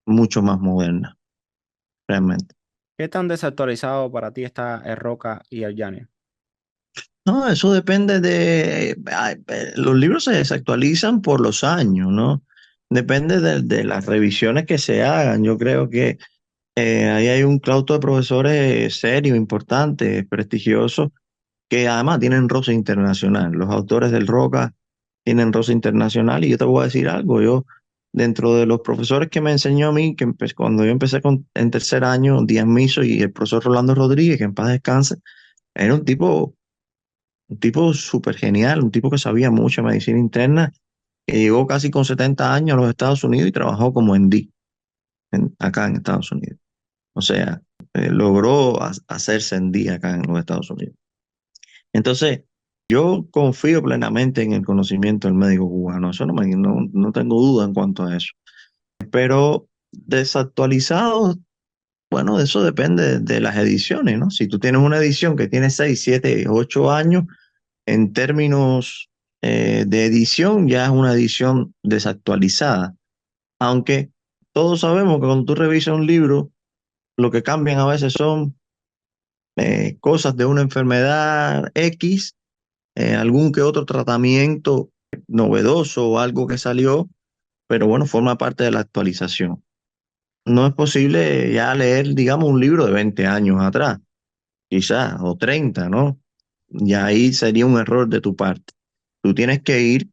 mucho más modernas, realmente. ¿Qué tan desactualizado para ti está el Roca y el Yanio? No, eso depende los libros se desactualizan por los años, ¿no? Depende de las revisiones que se hagan. Yo creo que ahí hay un claustro de profesores serios, importantes, prestigiosos, que además tienen roce internacional. Los autores del Roca tienen roce internacional y yo te voy a decir algo. Yo, dentro de los profesores que me enseñó a mí, cuando yo empecé en tercer año, Díaz Miso y el profesor Rolando Rodríguez, que en paz descanse, era un tipo súper genial, un tipo que sabía mucho de medicina interna, que llegó casi con 70 años a los Estados Unidos y trabajó como MD acá en Estados Unidos. O sea, logró hacerse MD acá en los Estados Unidos. Entonces, yo confío plenamente en el conocimiento del médico cubano, eso no tengo duda en cuanto a eso. Pero desactualizado, bueno, eso depende de las ediciones, ¿no? Si tú tienes una edición que tiene 6, 7, 8 años, en términos de edición, ya es una edición desactualizada. Aunque todos sabemos que cuando tú revisas un libro, lo que cambian a veces son cosas de una enfermedad X, algún que otro tratamiento novedoso o algo que salió, pero bueno, forma parte de la actualización. No es posible ya leer, digamos, un libro de 20 años atrás, quizás, o 30, ¿no? Y ahí sería un error de tu parte. Tú tienes que ir,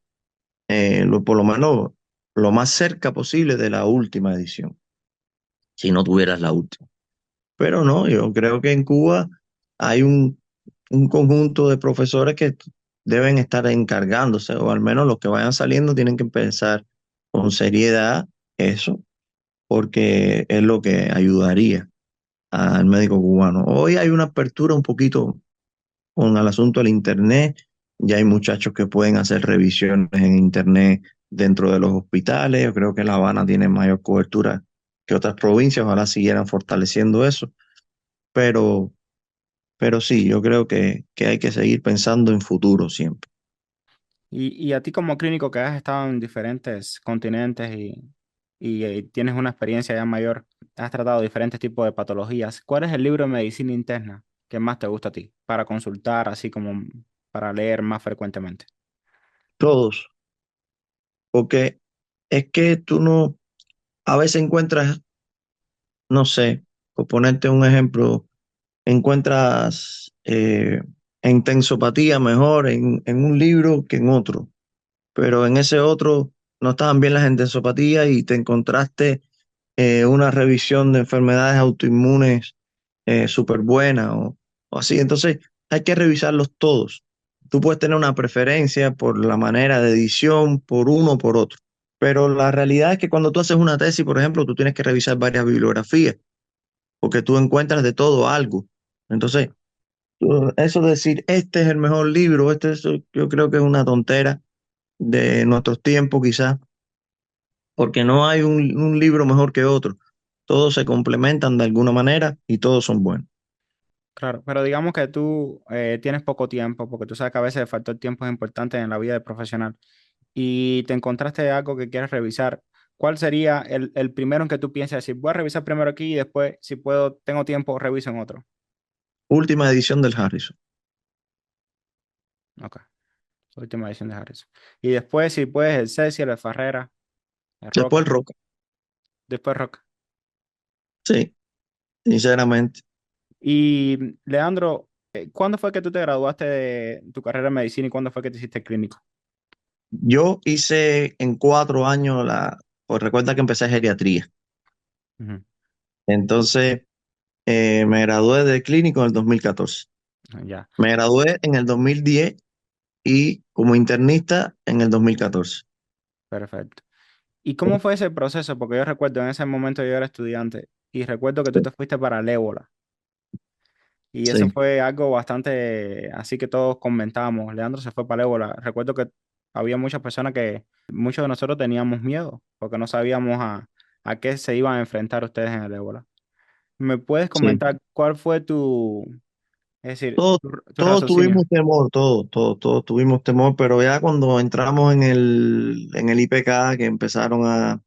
por lo menos, lo más cerca posible de la última edición, si no tuvieras la última. Pero no, yo creo que en Cuba hay un conjunto de profesores que deben estar encargándose, o al menos los que vayan saliendo tienen que pensar con seriedad eso, porque es lo que ayudaría al médico cubano. Hoy hay una apertura un poquito con el asunto del Internet. Ya hay muchachos que pueden hacer revisiones en Internet dentro de los hospitales. Yo creo que La Habana tiene mayor cobertura que otras provincias. Ojalá siguieran fortaleciendo eso. Pero, pero sí, yo creo que hay que seguir pensando en futuro siempre. Y a ti como clínico que has estado en diferentes continentes y tienes una experiencia ya mayor, has tratado diferentes tipos de patologías, ¿cuál es el libro de medicina interna que más te gusta a ti para consultar, así como para leer más frecuentemente? Todos. Porque es que tú no, a veces encuentras, no sé, por ponerte un ejemplo, encuentras en tensopatía mejor en un libro que en otro, pero en ese otro no estaban bien las entesopatías y te encontraste una revisión de enfermedades autoinmunes súper buena o así. Entonces hay que revisarlos todos. Tú puedes tener una preferencia por la manera de edición, por uno o por otro, pero la realidad es que cuando tú haces una tesis, por ejemplo, tú tienes que revisar varias bibliografías porque tú encuentras de todo algo. Entonces, eso de decir, este es el mejor libro, yo creo que es una tontera de nuestros tiempos quizás, porque no hay un libro mejor que otro. Todos se complementan de alguna manera y todos son buenos. Claro, pero digamos que tú tienes poco tiempo, porque tú sabes que a veces el factor tiempo es importante en la vida del profesional, y te encontraste algo que quieres revisar. ¿Cuál sería el primero en que tú piensas decir, voy a revisar primero aquí y después, si puedo, tengo tiempo, reviso en otro? Última edición del Harrison. Ok, última edición de Harrison. Y después, si puedes, el Cecil, el Farrera, el Después Roca, Roca. después Roca. Sí, sinceramente. Y Leandro, ¿cuándo fue que tú te graduaste de tu carrera en medicina y cuándo fue que te hiciste clínico? Yo hice en 4 años pues recuerda que empecé geriatría. Ujú. Entonces, me gradué de clínico en el 2014. Ya, Me gradué en el 2010 y como internista en el 2014. perfecto. ¿Y cómo fue ese proceso? Porque yo recuerdo en ese momento yo era estudiante y recuerdo que tú te fuiste para el ébola. Y eso Sí, fue algo bastante, así que todos comentábamos, Leandro se fue para el ébola. Recuerdo que había muchas personas que, muchos de nosotros teníamos miedo porque no sabíamos a qué se iban a enfrentar ustedes en el ébola. ¿Me puedes sí. comentar cuál fue es decir, Todos, tu todos raciocinio? tuvimos temor, todos tuvimos temor, pero ya cuando entramos en el IPK, que empezaron a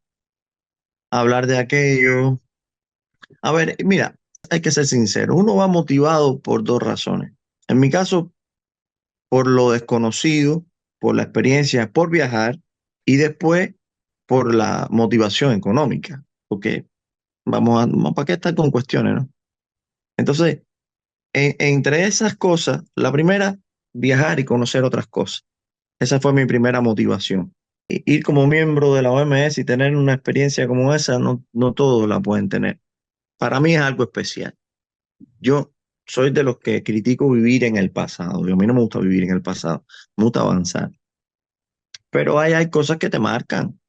hablar de aquello. A ver, mira, hay que ser sincero, uno va motivado por dos razones. En mi caso, por lo desconocido, por la experiencia, por viajar y después por la motivación económica, porque ¿para qué estar con cuestiones, no? Entonces, entre esas cosas, la primera, viajar y conocer otras cosas. Esa fue mi primera motivación. Ir como miembro de la OMS y tener una experiencia como esa, no, no todos la pueden tener. Para mí es algo especial. Yo soy de los que critico vivir en el pasado. A mí no me gusta vivir en el pasado, me gusta avanzar. Pero hay cosas que te marcan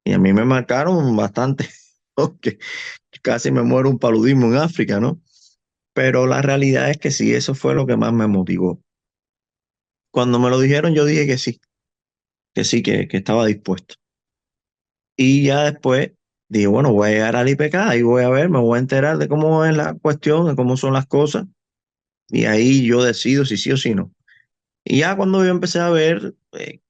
y a mí me marcaron bastante, porque casi me muero un paludismo en África, ¿no? Pero la realidad es que sí, eso fue lo que más me motivó. Cuando me lo dijeron, yo dije que sí, que estaba dispuesto. Y ya después dije, bueno, voy a llegar al IPK y voy a ver, me voy a enterar de cómo es la cuestión, de cómo son las cosas. Y ahí yo decido si sí o si no. Y ya cuando yo empecé a ver que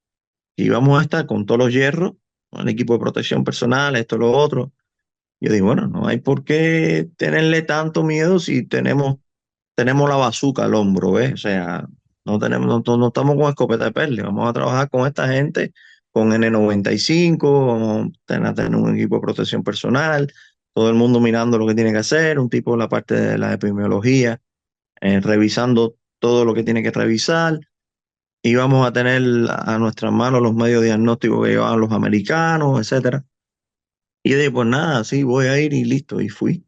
íbamos a estar con todos los hierros, el equipo de protección personal, esto, lo otro, yo digo, bueno, no hay por qué tenerle tanto miedo si tenemos la bazuca al hombro, ¿ves? O sea, no estamos con escopeta de perle, vamos a trabajar con esta gente, con N95, vamos a tener un equipo de protección personal, todo el mundo mirando lo que tiene que hacer, un tipo en la parte de la epidemiología, revisando todo lo que tiene que revisar. Íbamos a tener a nuestras manos los medios diagnósticos que llevaban los americanos, etcétera. Y yo dije, pues nada, sí, voy a ir y listo, y fui.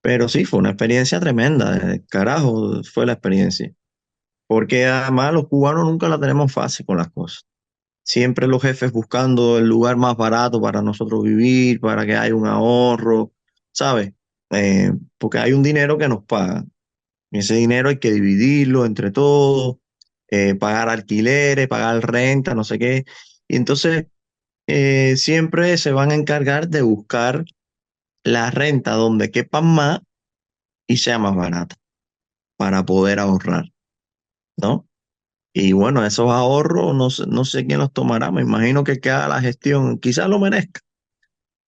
Pero sí, fue una experiencia tremenda, carajo, fue la experiencia. Porque además los cubanos nunca la tenemos fácil con las cosas. Siempre los jefes buscando el lugar más barato para nosotros vivir, para que haya un ahorro, ¿sabes? Porque hay un dinero que nos pagan. Y ese dinero hay que dividirlo entre todos, pagar alquileres, pagar renta, no sé qué. Y entonces siempre se van a encargar de buscar la renta donde quepan más y sea más barata para poder ahorrar, ¿no? Y bueno, esos ahorros no sé quién los tomará, me imagino que el que haga la gestión quizás lo merezca,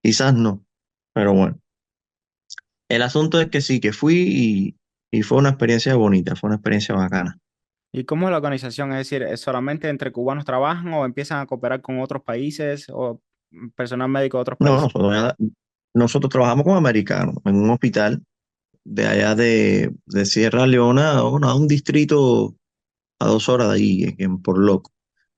quizás no, pero bueno, el asunto es que sí, que fui y fue una experiencia bonita, fue una experiencia bacana. ¿Y cómo es la organización? Es decir, ¿es solamente entre cubanos trabajan o empiezan a cooperar con otros países o personal médico de otros No, países? nosotros trabajamos con americanos en un hospital de allá de Sierra Leona, bueno, a un distrito a 2 horas de allí, Por Loco,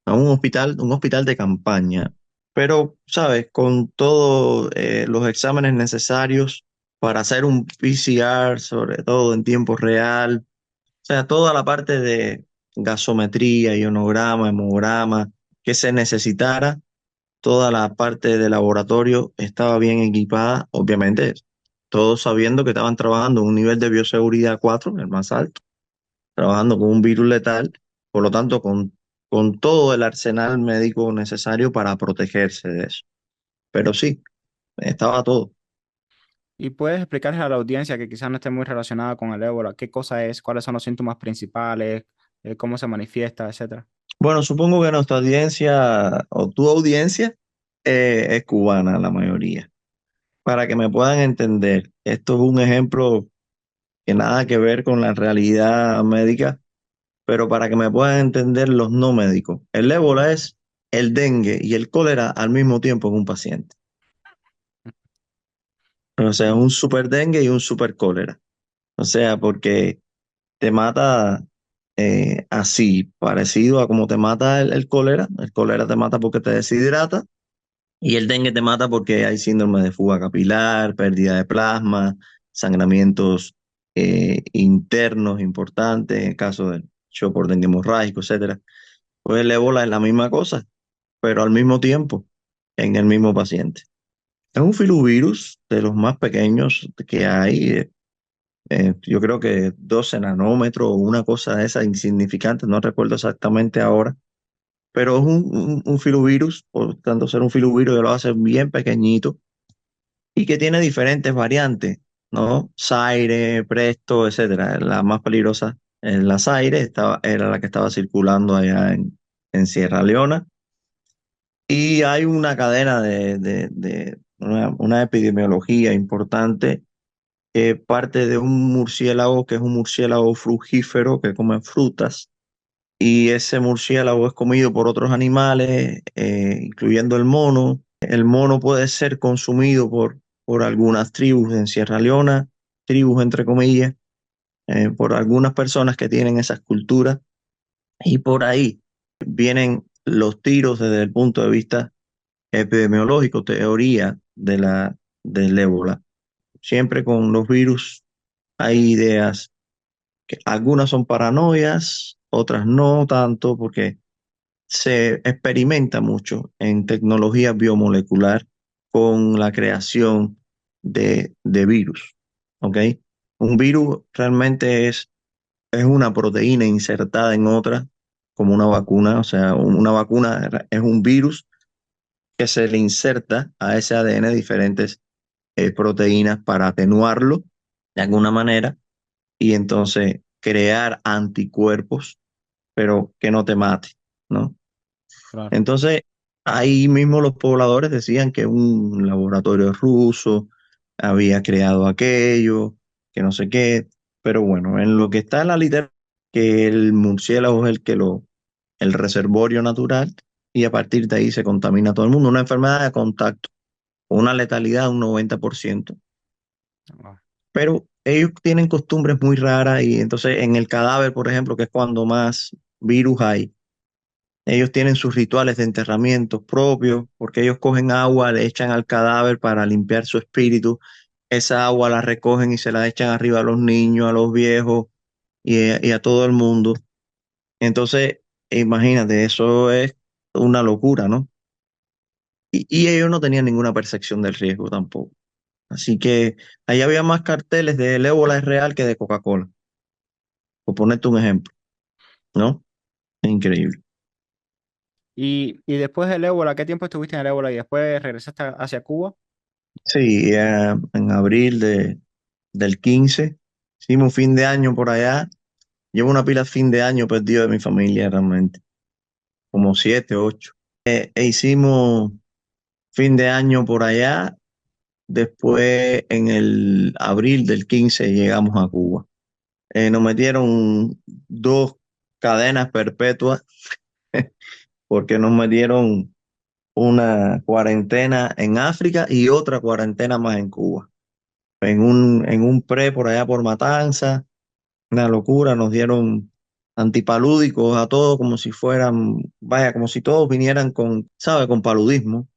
a un hospital de campaña, pero, ¿sabes? Con todos los exámenes necesarios para hacer un PCR, sobre todo en tiempo real, o sea, toda la parte de gasometría, ionograma, hemograma, que se necesitara, toda la parte de laboratorio estaba bien equipada, obviamente, todos sabiendo que estaban trabajando en un nivel de bioseguridad 4, el más alto, trabajando con un virus letal, por lo tanto, con todo el arsenal médico necesario para protegerse de eso. Pero sí, estaba todo. Y puedes explicarle a la audiencia que quizás no esté muy relacionada con el ébola, qué cosa es, cuáles son los síntomas principales, cómo se manifiesta, etcétera. Bueno, supongo que nuestra audiencia o tu audiencia es cubana, la mayoría. Para que me puedan entender, esto es un ejemplo que nada que ver con la realidad médica, pero para que me puedan entender los no médicos, el ébola es el dengue y el cólera al mismo tiempo en un paciente. O sea, es un super dengue y un super cólera. O sea, porque te mata así, parecido a como te mata el cólera. El cólera te mata porque te deshidrata y el dengue te mata porque hay síndrome de fuga capilar, pérdida de plasma, sangramientos internos importantes, en el caso del shock por dengue hemorrágico, etcétera. Pues el ébola es la misma cosa, pero al mismo tiempo, en el mismo paciente. Es un filovirus de los más pequeños que hay. Yo creo que 12 nanómetros o una cosa de esa insignificante, no recuerdo exactamente ahora, pero es un filovirus, por tanto ser un filovirus lo hace bien pequeñito y que tiene diferentes variantes, ¿no? Zaire, Presto, etcétera. La más peligrosa es la Zaire, era la que estaba circulando allá en Sierra Leona. Y hay una cadena de una epidemiología importante que parte de un murciélago que es un murciélago frugífero que come frutas y ese murciélago es comido por otros animales, incluyendo el mono. El mono puede ser consumido por algunas tribus en Sierra Leona, tribus entre comillas, por algunas personas que tienen esas culturas y por ahí vienen los tiros desde el punto de vista epidemiológico, teoría del ébola. Siempre con los virus hay ideas que algunas son paranoias, otras no tanto, porque se experimenta mucho en tecnología biomolecular con la creación de virus. ¿Ok? Un virus realmente es una proteína insertada en otra, como una vacuna. O sea, una vacuna es un virus que se le inserta a ese ADN diferentes proteínas para atenuarlo de alguna manera y entonces crear anticuerpos, pero que no te mate, ¿no? Claro. Entonces, ahí mismo los pobladores decían que un laboratorio ruso había creado aquello, que no sé qué, pero bueno, en lo que está en la literatura, que el murciélago es el reservorio natural y a partir de ahí se contamina todo el mundo, una enfermedad de contacto, una letalidad de un 90%. Ah, Pero ellos tienen costumbres muy raras y entonces en el cadáver, por ejemplo, que es cuando más virus hay, ellos tienen sus rituales de enterramiento propios, porque ellos cogen agua, le echan al cadáver para limpiar su espíritu, esa agua la recogen y se la echan arriba a los niños, a los viejos y a todo el mundo. Entonces, imagínate, eso es una locura, ¿no? Y ellos no tenían ninguna percepción del riesgo tampoco. Así que ahí había más carteles de el ébola es real que de Coca-Cola, por ponerte un ejemplo, ¿no? Es increíble. y después del ébola, ¿qué tiempo estuviste en el ébola y después regresaste hacia Cuba? Sí, en abril del 15 hicimos fin de año por allá. Llevo una pila de fin de año perdido de mi familia realmente, como 7, 8. E hicimos fin de año por allá. Después, en el abril del 15 llegamos a Cuba. Nos metieron 2 cadenas perpetuas porque nos metieron una cuarentena en África y otra cuarentena más en Cuba. En un pre por allá por Matanza, una locura, nos dieron antipalúdicos a todos como si fueran, vaya, como si todos vinieran con, ¿sabe? Con paludismo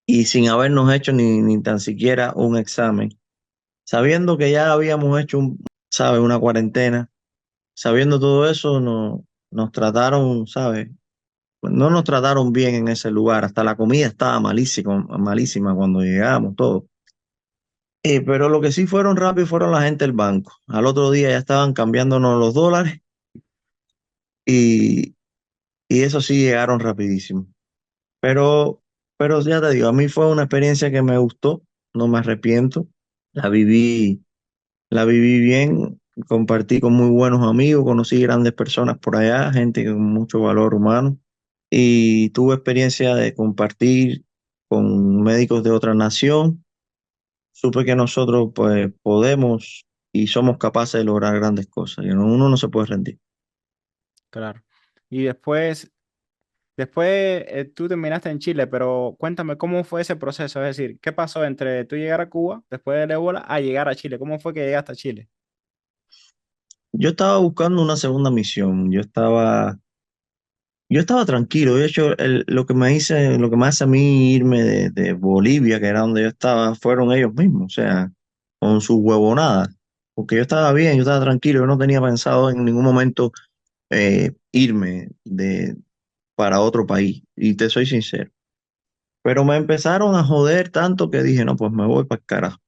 y sin habernos hecho ni tan siquiera un examen. Sabiendo que ya habíamos hecho ¿sabe? Una cuarentena, sabiendo todo eso, nos trataron, ¿sabe? No nos trataron bien en ese lugar, hasta la comida estaba malísima, malísima cuando llegamos, todo. Pero lo que sí fueron rápido fueron la gente del banco. Al otro día ya estaban cambiándonos los dólares y, y eso sí llegaron rapidísimo. Pero, pero ya te digo, a mí fue una experiencia que me gustó, no me arrepiento. La viví, la viví bien, compartí con muy buenos amigos, conocí grandes personas por allá, gente con mucho valor humano. Y tuve experiencia de compartir con médicos de otra nación. Supe que nosotros pues podemos y somos capaces de lograr grandes cosas y uno no se puede rendir. claro. Y después tú terminaste en Chile, pero cuéntame cómo fue ese proceso, es decir, ¿qué pasó entre tú llegar a Cuba después del ébola a llegar a Chile? ¿Cómo fue que llegaste a Chile? Yo estaba buscando una segunda misión. Yo estaba tranquilo. De hecho, lo que me hace a mí irme de Bolivia, que era donde yo estaba, fueron ellos mismos, o sea, con sus huevonadas. Porque yo estaba bien, yo estaba tranquilo, yo no tenía pensado en ningún momento irme para otro país. Y te soy sincero. Pero me empezaron a joder tanto que dije, no, pues me voy para el carajo.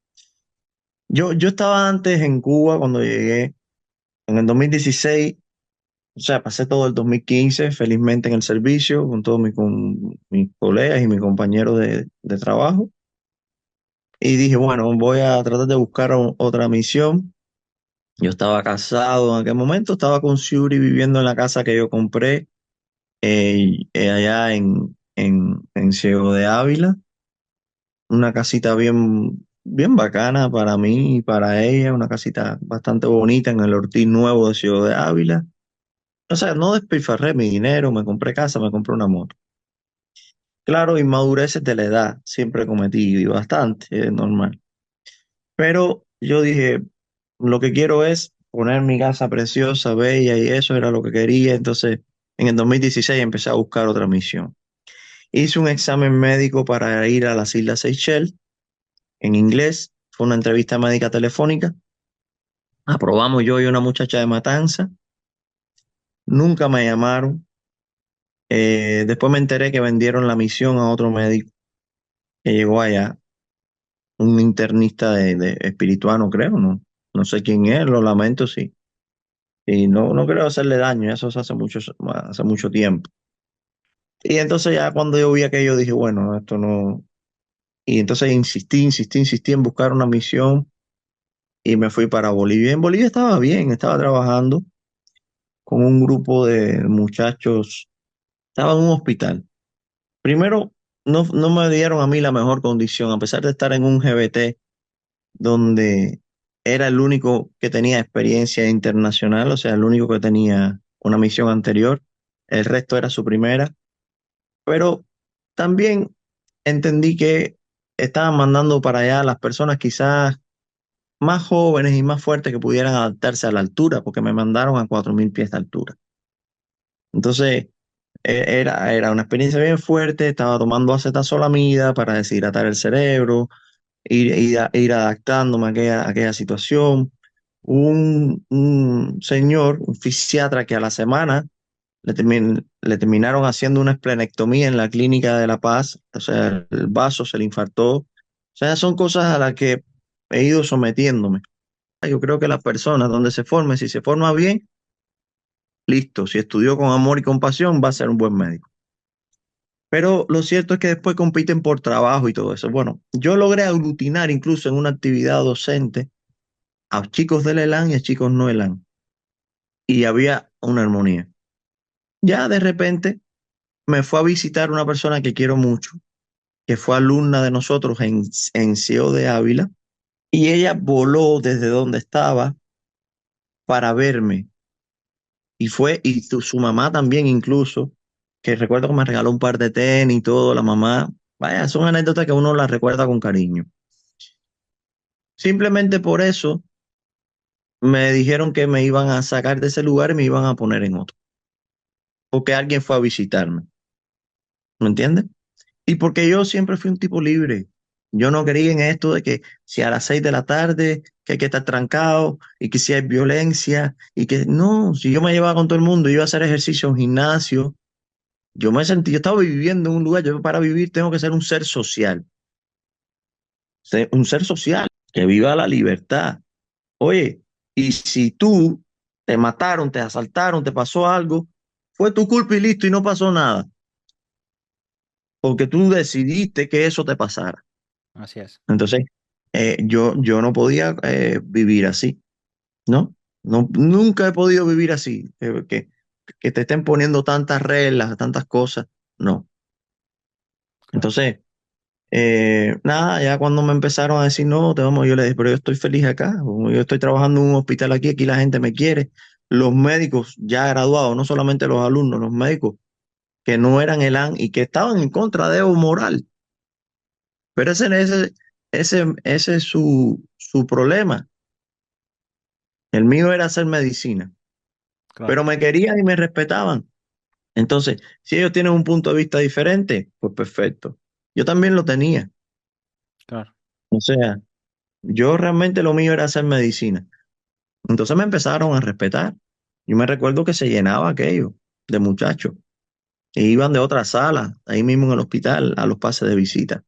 Yo estaba antes en Cuba cuando llegué en el 2016. O sea, pasé todo el 2015 felizmente en el servicio con mis colegas y mis compañeros de trabajo. Y dije, bueno, voy a tratar de buscar otra misión. Yo estaba casado en aquel momento, estaba con Shuri viviendo en la casa que yo compré allá en Ciego de Ávila. Una casita bien, bien bacana para mí y para ella, una casita bastante bonita en el Ortiz Nuevo de Ciego de Ávila. O sea, no despilfarré mi dinero, me compré casa, me compré una moto. Claro, inmadureces de la edad, siempre cometí y bastante, es normal. Pero yo dije, lo que quiero es poner mi casa preciosa, bella, y eso era lo que quería. Entonces, en el 2016 empecé a buscar otra misión. Hice un examen médico para ir a las Islas Seychelles en inglés. Fue una entrevista médica telefónica. Aprobamos yo y una muchacha de Matanza. Nunca me llamaron. Después me enteré que vendieron la misión a otro médico que llegó allá, un internista de espirituano, creo, ¿no? No sé quién es, lo lamento, sí. Y no creo hacerle daño, eso se hace mucho tiempo. Y entonces ya cuando yo vi aquello dije, bueno, esto no. Y entonces insistí en buscar una misión y me fui para Bolivia. En Bolivia estaba bien, estaba trabajando con un grupo de muchachos, estaba en un hospital. Primero, no me dieron a mí la mejor condición, a pesar de estar en un GBT donde era el único que tenía experiencia internacional, o sea, el único que tenía una misión anterior, el resto era su primera, pero también entendí que estaban mandando para allá a las personas quizás más jóvenes y más fuertes que pudieran adaptarse a la altura, porque me mandaron a 4.000 pies de altura. Entonces, era una experiencia bien fuerte, estaba tomando acetazolamida para deshidratar el cerebro, ir adaptándome a aquella situación. Un señor, un fisiatra que a la semana le terminaron haciendo una esplenectomía en la clínica de La Paz, o sea, el vaso se le infartó. O sea, son cosas a las que he ido sometiéndome. Yo creo que las personas donde se forme, si se forma bien, listo, si estudió con amor y compasión, va a ser un buen médico. Pero lo cierto es que después compiten por trabajo y todo eso. Bueno, yo logré aglutinar incluso en una actividad docente a chicos del ELAN y a chicos no ELAN. Y había una armonía. Ya de repente me fue a visitar una persona que quiero mucho, que fue alumna de nosotros en CEO de Ávila, y ella voló desde donde estaba para verme. Su mamá también incluso, que recuerdo que me regaló un par de tenis y todo, la mamá. Vaya, son anécdotas que uno las recuerda con cariño. Simplemente por eso me dijeron que me iban a sacar de ese lugar y me iban a poner en otro, porque alguien fue a visitarme, ¿me entiendes? Y porque yo siempre fui un tipo libre. Yo no creía en esto de que si a las 6 de la tarde, que hay que estar trancado y que si hay violencia y que no, si yo me llevaba con todo el mundo, iba a hacer ejercicio en un gimnasio, yo estaba viviendo en un lugar, yo para vivir tengo que ser un ser social, un ser social, que viva la libertad. Oye, y si tú te mataron, te asaltaron, te pasó algo, fue tu culpa y listo y no pasó nada, porque tú decidiste que eso te pasara. Así es. Entonces, yo no podía vivir así, ¿no? No, nunca he podido vivir así, que te estén poniendo tantas reglas, tantas cosas, no. Claro. Entonces, nada, ya cuando me empezaron a decir, no, te vamos, yo le dije, pero yo estoy feliz acá, yo estoy trabajando en un hospital aquí, aquí la gente me quiere, los médicos ya graduados, no solamente los alumnos, los médicos que no eran ELAN y que estaban en contra de Evo Moral. Pero ese es su problema. El mío era hacer medicina, Claro, pero me querían y me respetaban. Entonces, si ellos tienen un punto de vista diferente, pues perfecto. Yo también lo tenía. claro, O sea, yo realmente lo mío era hacer medicina. Entonces me empezaron a respetar. Yo me recuerdo que se llenaba aquello de muchachos. E iban de otra sala, ahí mismo en el hospital, a los pases de visita.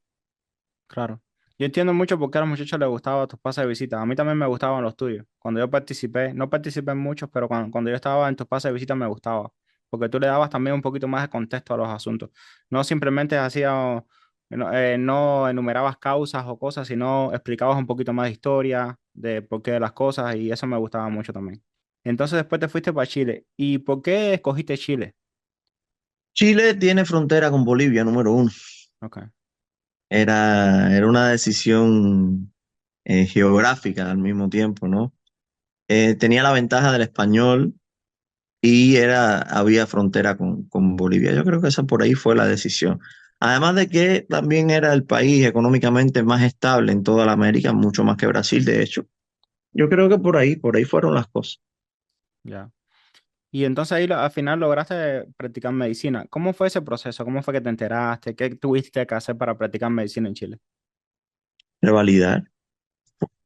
claro. Yo entiendo mucho por qué a los muchachos les gustaban tus pases de visita. A mí también me gustaban los tuyos. Cuando yo participé, no participé en muchos, pero cuando yo estaba en tus pases de visita me gustaba. Porque tú le dabas también un poquito más de contexto a los asuntos. No simplemente hacías, no enumerabas causas o cosas, sino explicabas un poquito más de historia, de por qué de las cosas, y eso me gustaba mucho también. Entonces después te fuiste para Chile. ¿Y por qué escogiste Chile? Chile tiene frontera con Bolivia, número uno. Ok, Era una decisión geográfica al mismo tiempo, ¿no? Tenía la ventaja del español y había frontera con Bolivia. Yo creo que esa por ahí fue la decisión. Además de que también era el país económicamente más estable en toda la América, mucho más que Brasil, de hecho. Yo creo que por ahí fueron las cosas. ya. Y entonces ahí al final lograste practicar medicina. ¿Cómo fue ese proceso? ¿Cómo fue que te enteraste? ¿Qué tuviste que hacer para practicar medicina en Chile? Revalidar.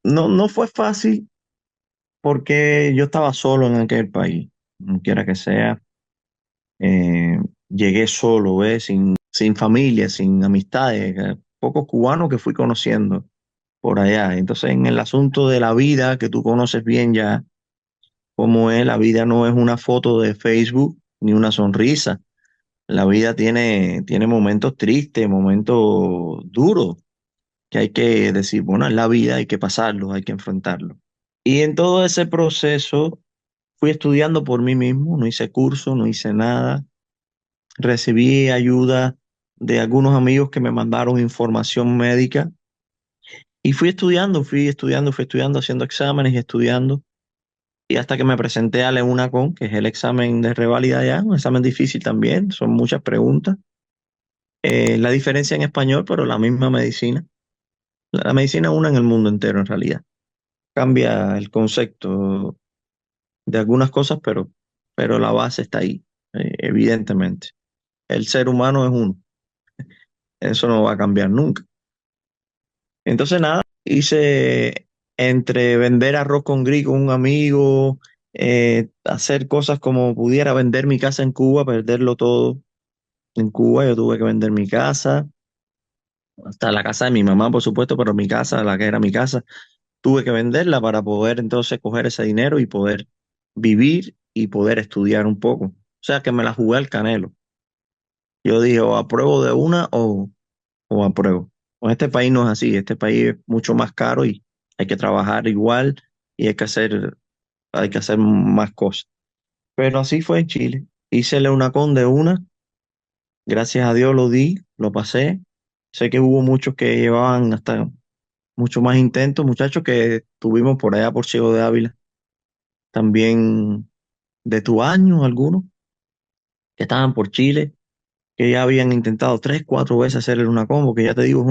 No, no fue fácil porque yo estaba solo en aquel país, no quiera que sea. Llegué solo, ¿ves? Sin familia, sin amistades, pocos cubanos que fui conociendo por allá. Entonces, en el asunto de la vida, que tú conoces bien ya cómo es, la vida no es una foto de Facebook ni una sonrisa. La vida tiene momentos tristes, momentos duros, que hay que decir, bueno, es la vida, hay que pasarlo, hay que enfrentarlo. Y en todo ese proceso fui estudiando por mí mismo, no hice curso, no hice nada. Recibí ayuda de algunos amigos que me mandaron información médica y fui estudiando, haciendo exámenes y estudiando. Y hasta que me presenté al EUNACON, que es el examen de reválida ya, un examen difícil también, son muchas preguntas. La diferencia en español, pero la misma medicina. La medicina es una en el mundo entero en realidad. Cambia el concepto de algunas cosas, pero la base está ahí, evidentemente. El ser humano es uno, eso no va a cambiar nunca. Entonces, nada, hice entre vender arroz con gris con un amigo, hacer cosas como pudiera vender mi casa en Cuba, perderlo todo en Cuba. Yo tuve que vender mi casa, hasta la casa de mi mamá, por supuesto, pero mi casa, la que era mi casa, tuve que venderla para poder entonces coger ese dinero y poder vivir y poder estudiar un poco. O sea, que me la jugué al canelo. Yo dije, o apruebo de una o apruebo. Pues este país no es así, este país es mucho más caro y hay que trabajar igual y hay que hacer más cosas. Pero así fue en Chile. Hice una con de una, gracias a Dios lo di, lo pasé. Sé que hubo muchos que llevaban hasta mucho más intentos, muchachos que tuvimos por allá por Ciego de Ávila, también de tu año algunos, que estaban por Chile, que ya habían intentado 3, 4 veces hacerle una combo, que ya te digo,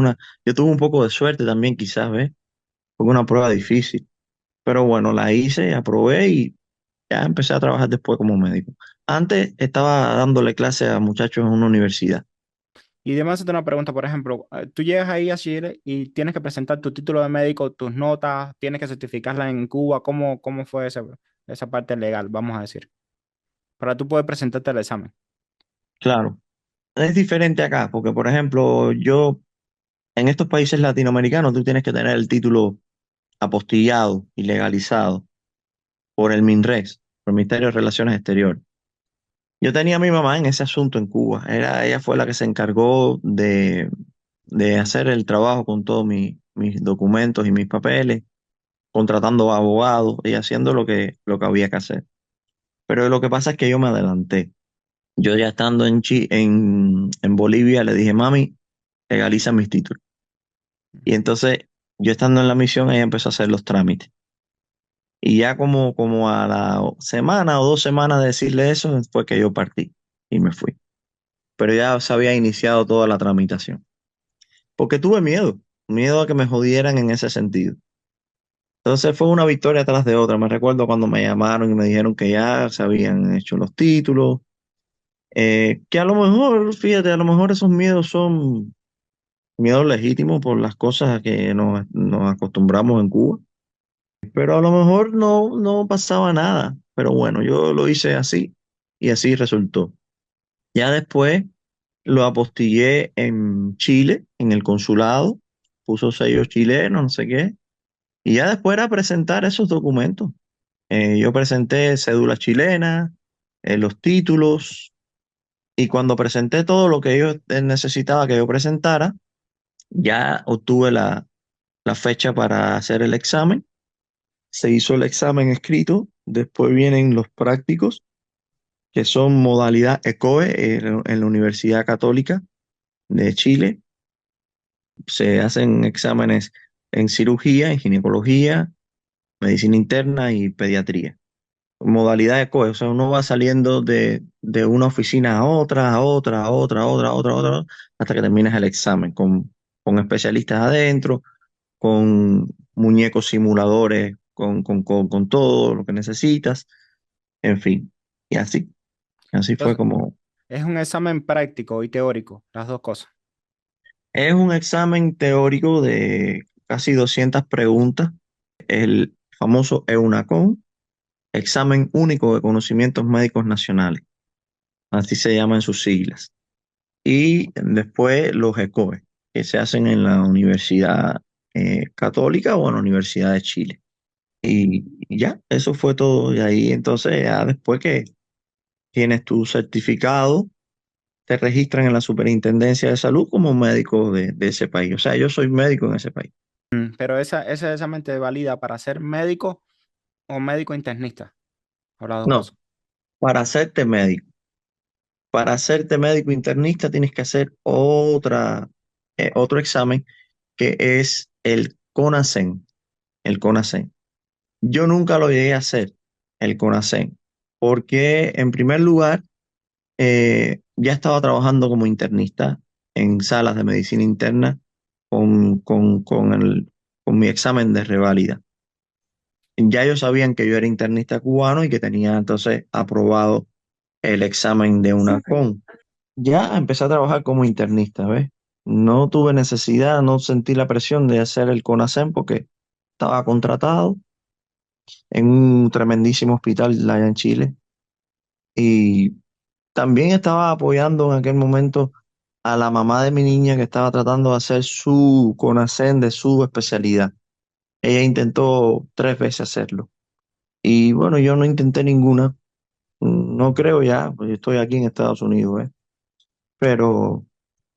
yo tuve un poco de suerte también quizás, ¿ves? Fue una prueba difícil. Pero bueno, la hice, aprobé y ya empecé a trabajar después como médico. Antes estaba dándole clase a muchachos en una universidad. Y además hacerte una pregunta, por ejemplo, tú llegas ahí a Chile y tienes que presentar tu título de médico, tus notas, tienes que certificarla en Cuba. ¿Cómo fue esa parte legal, vamos a decir? Para tú poder presentarte al examen. Claro, es diferente acá, porque por ejemplo, yo en estos países latinoamericanos tú tienes que tener el título apostillado y legalizado por el MINREX, por el Ministerio de Relaciones Exteriores. Yo tenía a mi mamá en ese asunto en Cuba. Ella fue la que se encargó de hacer el trabajo con todos mis documentos y mis papeles, contratando abogados y haciendo lo que había que hacer. Pero lo que pasa es que yo me adelanté. Yo ya estando en Bolivia le dije, mami, legaliza mis títulos. Y entonces yo estando en la misión, ella empezó a hacer los trámites. Y ya como a la semana o 2 semanas de decirle eso, fue que yo partí y me fui. Pero ya se había iniciado toda la tramitación. Porque tuve miedo a que me jodieran en ese sentido. Entonces fue una victoria tras de otra. Me recuerdo cuando me llamaron y me dijeron que ya se habían hecho los títulos, que a lo mejor, fíjate, a lo mejor esos miedos son miedos legítimos por las cosas a que nos acostumbramos en Cuba, pero a lo mejor no pasaba nada. Pero bueno, yo lo hice así y así resultó. Ya después lo apostillé en Chile, en el consulado, puso sello chileno, no sé qué, y ya después era presentar esos documentos. Yo presenté cédula chilena, los títulos, y cuando presenté todo lo que ellos necesitaba que yo presentara, ya obtuve la fecha para hacer el examen. Se hizo el examen escrito, después vienen los prácticos, que son modalidad ECOE en la Universidad Católica de Chile. Se hacen exámenes en cirugía, en ginecología, medicina interna y pediatría. Modalidad de COE, o sea, uno va saliendo de una oficina a otra, a otra, a otra, a otra, a otra, a otra, hasta que terminas el examen con especialistas adentro, con muñecos simuladores, con todo lo que necesitas, en fin, y así fue Entonces, como. es un examen práctico y teórico, las dos cosas. Es un examen teórico de casi 200 preguntas, el famoso EUNACON, examen único de conocimientos médicos nacionales, así se llaman sus siglas. Y después los ECOE, que se hacen en la Universidad Católica o en la Universidad de Chile. Y ya, eso fue todo. Y ahí entonces, ya después que tienes tu certificado, te registran en la Superintendencia de Salud como médico de ese país. O sea, yo soy médico en ese país. Pero ese examen te valida para ser médico o médico internista, o las dos No, cosas. para hacerte médico. Para hacerte médico internista tienes que hacer otro examen que es el CONASEN. El CONASEN. Yo nunca lo llegué a hacer, el CONASEN, porque en primer lugar ya estaba trabajando como internista en salas de medicina interna con mi examen de reválida. Ya ellos sabían que yo era internista cubano y que tenía entonces aprobado el examen de una con. Ya empecé a trabajar como internista, ¿ves? No tuve necesidad, no sentí la presión de hacer el CONASEM porque estaba contratado en un tremendísimo hospital allá en Chile y también estaba apoyando en aquel momento a la mamá de mi niña que estaba tratando de hacer su CONASEM de su especialidad. Ella intentó 3 veces hacerlo y bueno, yo no intenté ninguna. No creo ya, pues yo estoy aquí en Estados Unidos, ¿eh? Pero,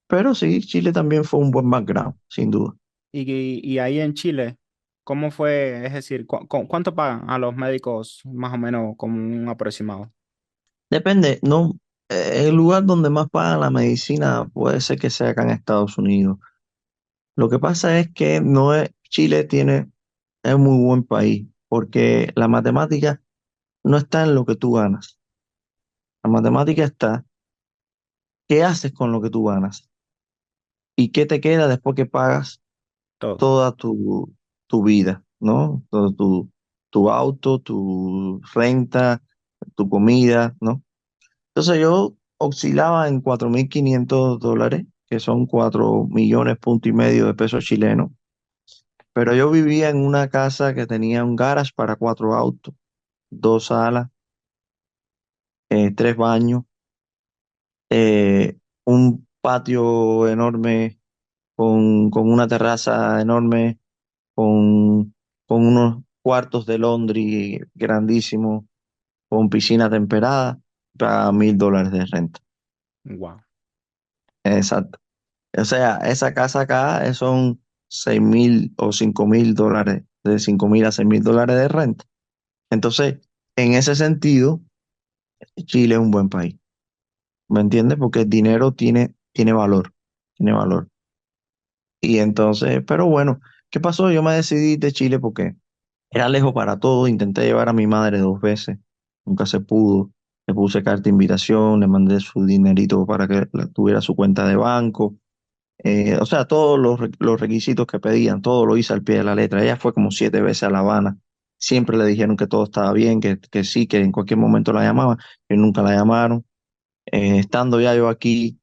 pero sí, Chile también fue un buen background, sin duda. Y ahí en Chile, ¿cómo fue? Es decir, ¿cuánto pagan a los médicos más o menos como un aproximado? Depende, no, el lugar donde más pagan la medicina puede ser que sea acá en Estados Unidos. Lo que pasa es que no es, Chile es muy buen país, porque la matemática no está en lo que tú ganas. La matemática está, ¿qué haces con lo que tú ganas? ¿Y qué te queda después que pagas Todo. toda tu vida, ¿no? Todo tu auto, tu renta, tu comida, ¿no? Entonces yo oscilaba en $4.500, que son 4,5 millones de pesos chilenos, pero yo vivía en una casa que tenía un garage para 4 autos, 2 salas, 3 baños, un patio enorme con una terraza enorme, con unos cuartos de laundry grandísimos, con piscina temperada, para $1.000 de renta. Wow. Exacto. O sea, esa casa acá son 6.000 o $5.000, de 5.000 a $6.000 de renta. Entonces, en ese sentido, Chile es un buen país. ¿Me entiendes? Porque el dinero tiene valor, tiene valor. Y entonces, pero bueno, ¿qué pasó? Yo me decidí de Chile porque Era lejos para todo, intenté llevar a mi madre 2 veces, nunca se pudo. Le puse carta de invitación, le mandé su dinerito para que tuviera su cuenta de banco. O sea, todos los requisitos que pedían, todo lo hice al pie de la letra. Ella fue como 7 veces a La Habana. Siempre le dijeron que todo estaba bien, que sí, que en cualquier momento la llamaban, y nunca la llamaron. Estando ya yo aquí,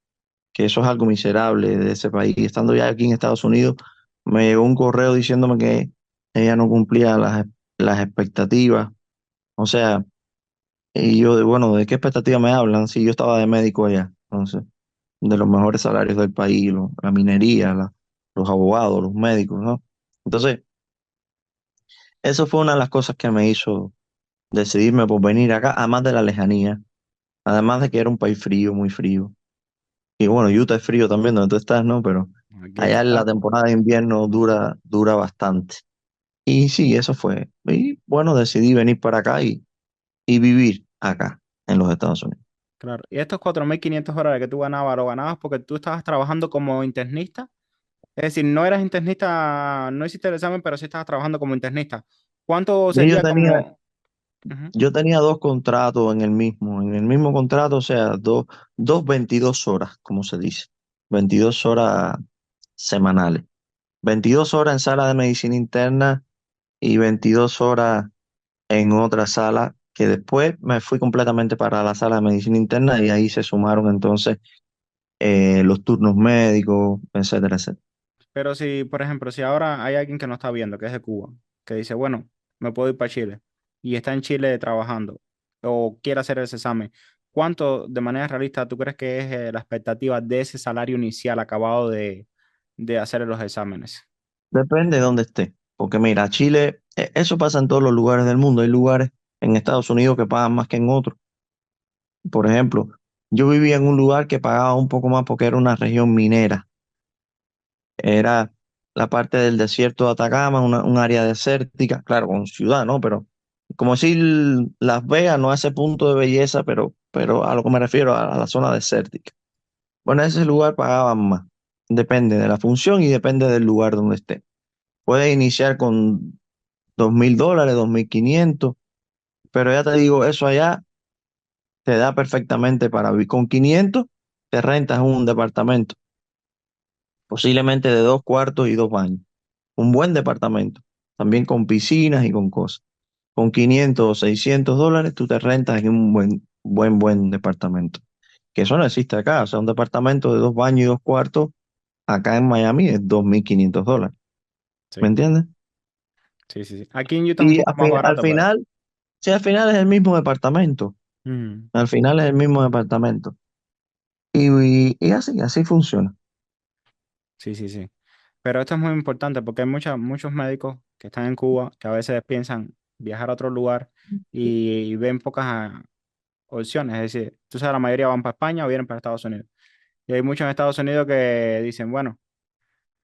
que eso es algo miserable de ese país, estando ya aquí en Estados Unidos, me llegó un correo diciéndome que ella no cumplía las expectativas. O sea, y yo, bueno, ¿de qué expectativa me hablan? Si yo estaba de médico allá, entonces, de los mejores salarios del país, la minería, los abogados, los médicos, ¿no? Entonces, eso fue una de las cosas que me hizo decidirme por venir acá, además de la lejanía, además de que era un país frío, muy frío. Y bueno, Utah es frío también donde tú estás, ¿no? Pero Aquí allá en la está. temporada de invierno dura bastante. Y sí, eso fue. Y bueno, decidí venir para acá y vivir acá, en los Estados Unidos. Claro. Y estos 4.500 dólares que tú ganabas, ¿lo ganabas porque tú estabas trabajando como internista? Es decir, no eras internista, no hiciste el examen, pero sí estabas trabajando como internista. ¿Cuánto Y sería como... Ujú. yo tenía 2 contratos en el mismo contrato, o sea, dos 22 horas, como se dice, 22 horas semanales, 22 horas en sala de medicina interna y 22 horas en otra sala, que después me fui completamente para la sala de medicina interna y ahí se sumaron entonces los turnos médicos, etcétera, etcétera. Pero si, por ejemplo, si ahora hay alguien que no está viendo, que es de Cuba, que dice, bueno, me puedo ir para Chile y está en Chile trabajando o quiere hacer ese examen, ¿cuánto de manera realista tú crees que es la expectativa de ese salario inicial acabado de hacer los exámenes? Depende de dónde esté, porque mira, Chile, eso pasa en todos los lugares del mundo, hay lugares en Estados Unidos que pagan más que en otros. Por ejemplo, yo vivía en un lugar que pagaba un poco más porque era una región minera. Era la parte del desierto de Atacama, un área desértica, claro, con ciudad, ¿no? Pero como decir Las Vegas, no a ese punto de belleza, pero a lo que me refiero, a la zona desértica. Bueno, ese lugar pagaban más. Depende de la función y depende del lugar donde esté. Puede iniciar con $2.000, 2.500, pero ya te digo, eso allá te da perfectamente para vivir. Con 500 te rentas un departamento, posiblemente de 2 cuartos y 2 baños. Un buen departamento, también con piscinas y con cosas. Con 500 o $600 tú te rentas en un buen departamento. Que eso no existe acá. O sea, un departamento de 2 baños y 2 cuartos acá en Miami es $2.500. ¿Me Sí, entiendes? sí, sí, sí. Aquí en Utah es un Y poco más al barato, pero... final, sí, al final es el mismo departamento. Mm, Al final es el mismo departamento. Y así funciona. sí, sí, sí. Pero esto es muy importante porque hay muchos médicos que están en Cuba que a veces piensan viajar a otro lugar y ven pocas opciones. Es decir, tú sabes, la mayoría van para España o vienen para Estados Unidos. Y hay muchos en Estados Unidos que dicen, bueno,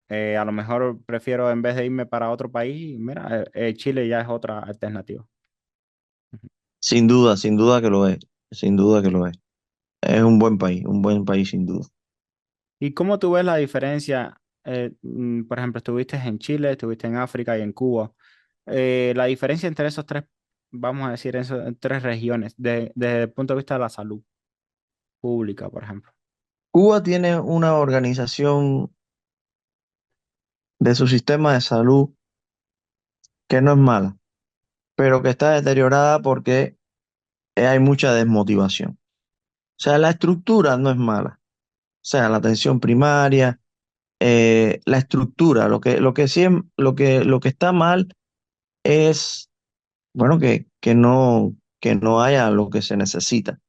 a lo mejor prefiero en vez de irme para otro país, mira, Chile ya es otra alternativa. Ujú. Sin duda que lo es. Sin duda que lo es. Es un buen país sin duda. ¿Y cómo tú ves la diferencia? Por ejemplo, estuviste en Chile, estuviste en África y en Cuba. La diferencia entre esos tres, vamos a decir, esos tres regiones, desde el punto de vista de la salud pública, por ejemplo. Cuba tiene una organización de su sistema de salud que no es mala, pero que está deteriorada porque hay mucha desmotivación. O sea, la estructura no es mala. O sea, la atención primaria, la estructura, lo que sí, lo que está mal es, bueno, que no haya lo que se necesita.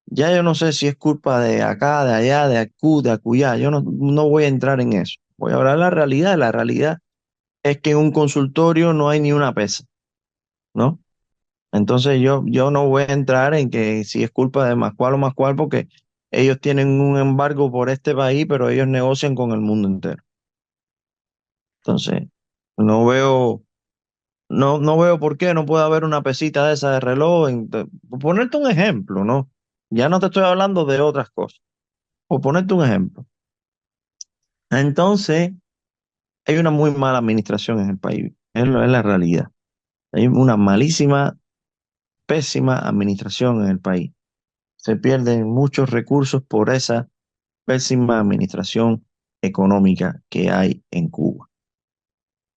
Ya yo no sé si es culpa de acá, de allá, de acullá. Yo no voy a entrar en eso. Voy a hablar de la realidad. La realidad es que en un consultorio no hay ni una pesa, ¿no? Entonces yo no voy a entrar en que si es culpa de Mascual o Mascual, porque ellos tienen un embargo por este país, pero ellos negocian con el mundo entero. Entonces, no veo, no veo por qué no puede haber una pesita de esa de reloj. Por ponerte un ejemplo, ¿no? Ya no te estoy hablando de otras cosas. Por ponerte un ejemplo. Entonces, hay una muy mala administración en el país. Es la realidad. Hay una malísima, pésima administración en el país. Se pierden muchos recursos por esa pésima administración económica que hay en Cuba.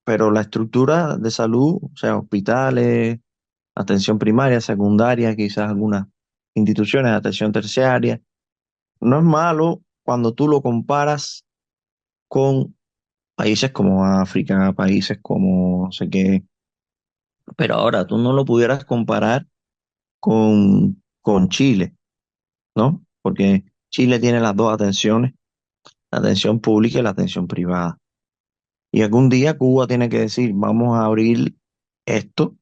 Pero la estructura de salud, o sea, hospitales, atención primaria, secundaria, quizás algunas instituciones de atención terciaria, no es malo cuando tú lo comparas con países como África, países como no sé qué, pero ahora tú no lo pudieras comparar con Chile, ¿no? Porque Chile tiene las dos atenciones, la atención pública y la atención privada. Y algún día Cuba tiene que decir, vamos a abrir esto,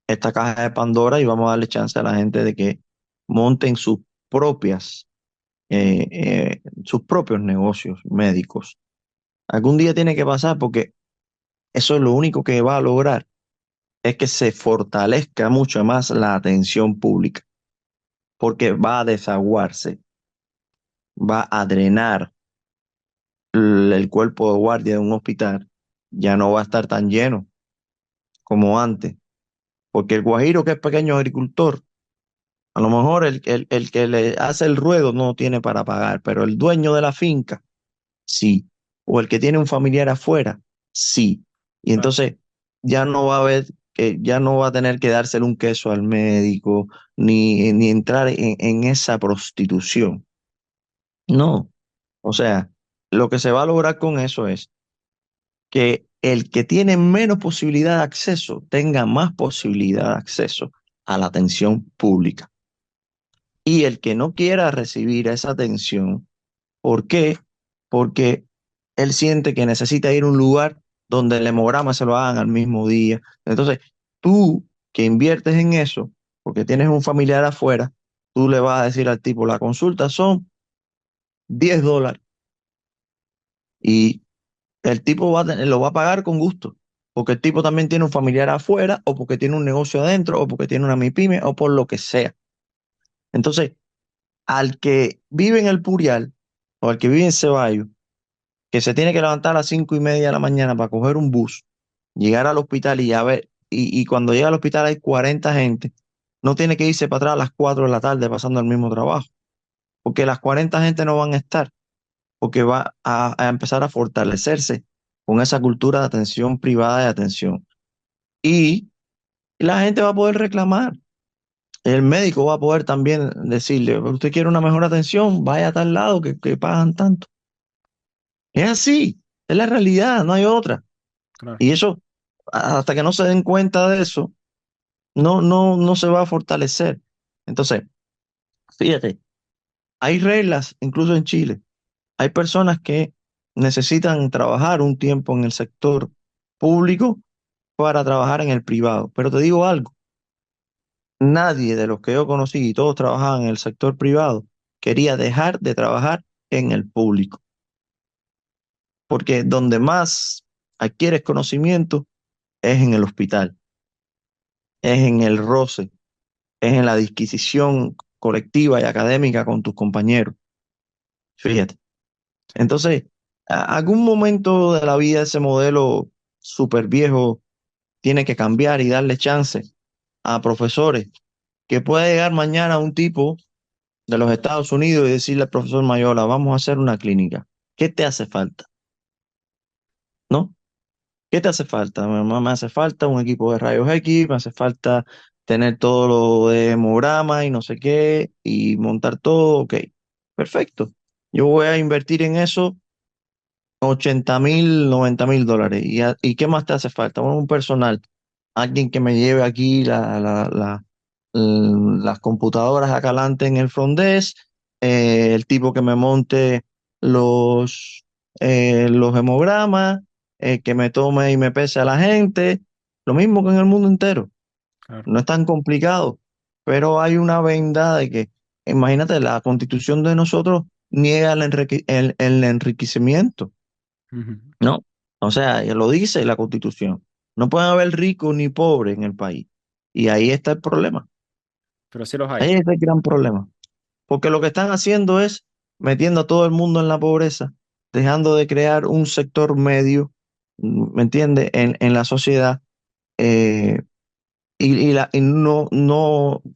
esta caja de Pandora, y vamos a darle chance a la gente de que monten propias, sus propios negocios médicos. Algún día tiene que pasar porque eso es lo único que va a lograr, es que se fortalezca mucho más la atención pública, porque va a desaguarse, va a drenar el cuerpo de guardia de un hospital, ya no va a estar tan lleno como antes, porque el guajiro que es pequeño agricultor, a lo mejor el que le hace el ruedo no tiene para pagar, pero el dueño de la finca, sí, o el que tiene un familiar afuera, sí. Y Claro. entonces ya no va a haber, ya no va a tener que dársele un queso al médico, ni entrar en esa prostitución. No, o sea, lo que se va a lograr con eso es que el que tiene menos posibilidad de acceso tenga más posibilidad de acceso a la atención pública. Y el que no quiera recibir esa atención, ¿por qué? Porque él siente que necesita ir a un lugar donde el hemograma se lo hagan al mismo día. Entonces, tú que inviertes en eso, porque tienes un familiar afuera, tú le vas a decir al tipo, la consulta son $10. Y el tipo lo va a pagar con gusto, porque el tipo también tiene un familiar afuera, o porque tiene un negocio adentro, o porque tiene una MIPYME, o por lo que sea. Entonces, al que vive en el Purial, o al que vive en Ceballos, que se tiene que levantar a las 5:30 de la mañana para coger un bus, llegar al hospital y ya ver, y cuando llega al hospital hay 40 gente, no tiene que irse para atrás a las 4 de la tarde pasando el mismo trabajo, porque las 40 gente no van a estar, porque va a empezar a fortalecerse con esa cultura de atención privada y atención. Y la gente va a poder reclamar. El médico va a poder también decirle, usted quiere una mejor atención, vaya a tal lado que pagan tanto. Es así, es la realidad, no hay otra. Claro. Y eso, hasta que no se den cuenta de eso, no se va a fortalecer. Entonces, fíjate, hay reglas, incluso en Chile. Hay personas que necesitan trabajar un tiempo en el sector público para trabajar en el privado. Pero te digo algo, nadie de los que yo conocí, y todos trabajaban en el sector privado, quería dejar de trabajar en el público. Porque donde más adquieres conocimiento es en el hospital, es en el roce, es en la disquisición colectiva y académica con tus compañeros. Fíjate. Sí. Entonces, algún momento de la vida ese modelo súper viejo tiene que cambiar y darle chance a profesores, que puede llegar mañana un tipo de los Estados Unidos y decirle al profesor Mayola, vamos a hacer una clínica. ¿Qué te hace falta? ¿No? ¿Qué te hace falta? Me hace falta un equipo de rayos X, me hace falta tener todo lo de hemograma y no sé qué, y montar todo, ok, perfecto. Yo voy a invertir en eso 80.000, $90.000. ¿Y qué más te hace falta? Bueno, un personal, alguien que me lleve aquí las computadoras acá adelante en el front desk, el tipo que me monte los, los hemogramas, que me tome y me pese a la gente, lo mismo que en el mundo entero. Claro. No es tan complicado, pero hay una venda de que, imagínate, la constitución de nosotros niega el enriquecimiento, Ujú. ¿no? O sea, ya lo dice la constitución. No pueden haber ricos ni pobres en el país. Y ahí está el problema. Pero sí los Ahí hay. está el gran problema. Porque lo que están haciendo es metiendo a todo el mundo en la pobreza, dejando de crear un sector medio, ¿me entiendes? En la sociedad, y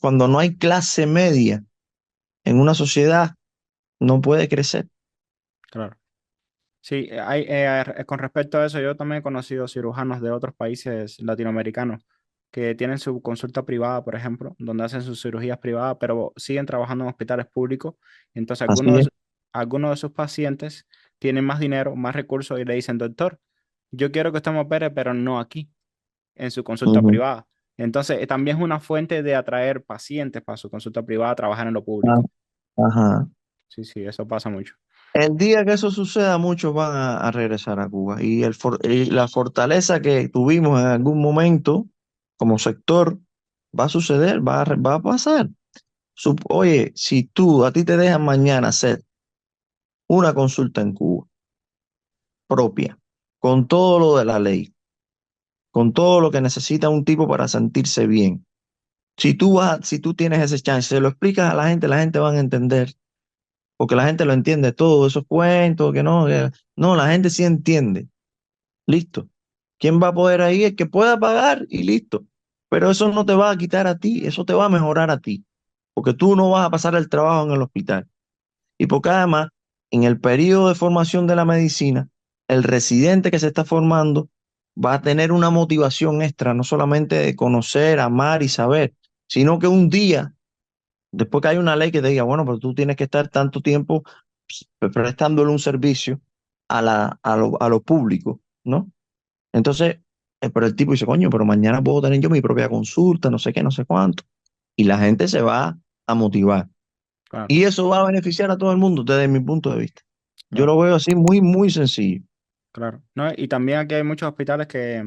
cuando no hay clase media en una sociedad, no puede crecer. Claro. Sí, con respecto a eso, yo también he conocido cirujanos de otros países latinoamericanos que tienen su consulta privada, por ejemplo, donde hacen sus cirugías privadas, pero siguen trabajando en hospitales públicos. Entonces, Así es. algunos de sus pacientes tienen más dinero, más recursos y le dicen, doctor, yo quiero que usted me opere, pero no aquí, en su consulta Ujú. privada. Entonces, también es una fuente de atraer pacientes para su consulta privada a trabajar en lo Ah, público. ajá. Sí, sí, eso pasa mucho. El día que eso suceda, muchos van a regresar a Cuba. Y la fortaleza que tuvimos en algún momento como sector va a suceder, va a pasar. Oye, si a ti te dejan mañana hacer una consulta en Cuba propia, con todo lo de la ley, con todo lo que necesita un tipo para sentirse bien, si tú tienes ese chance, se lo explicas a la gente va a entender, porque la gente lo entiende todo, esos cuentos, no, la gente sí entiende. Listo. ¿Quién va a poder ahí? El que pueda pagar y listo. Pero eso no te va a quitar a ti, eso te va a mejorar a ti, porque tú no vas a pasar el trabajo en el hospital. Y porque además, en el periodo de formación de la medicina, el residente que se está formando va a tener una motivación extra, no solamente de conocer, amar y saber, sino que un día, después que hay una ley que te diga, bueno, pero tú tienes que estar tanto tiempo prestándole un servicio a lo público, ¿no? Entonces, pero el tipo dice, coño, pero mañana puedo tener yo mi propia consulta, no sé qué, no sé cuánto. Y la gente se va a motivar. Claro, Y eso va a beneficiar a todo el mundo desde mi punto de vista. Yo claro. lo veo así muy, muy sencillo. Claro, ¿no? Y también aquí hay muchos hospitales que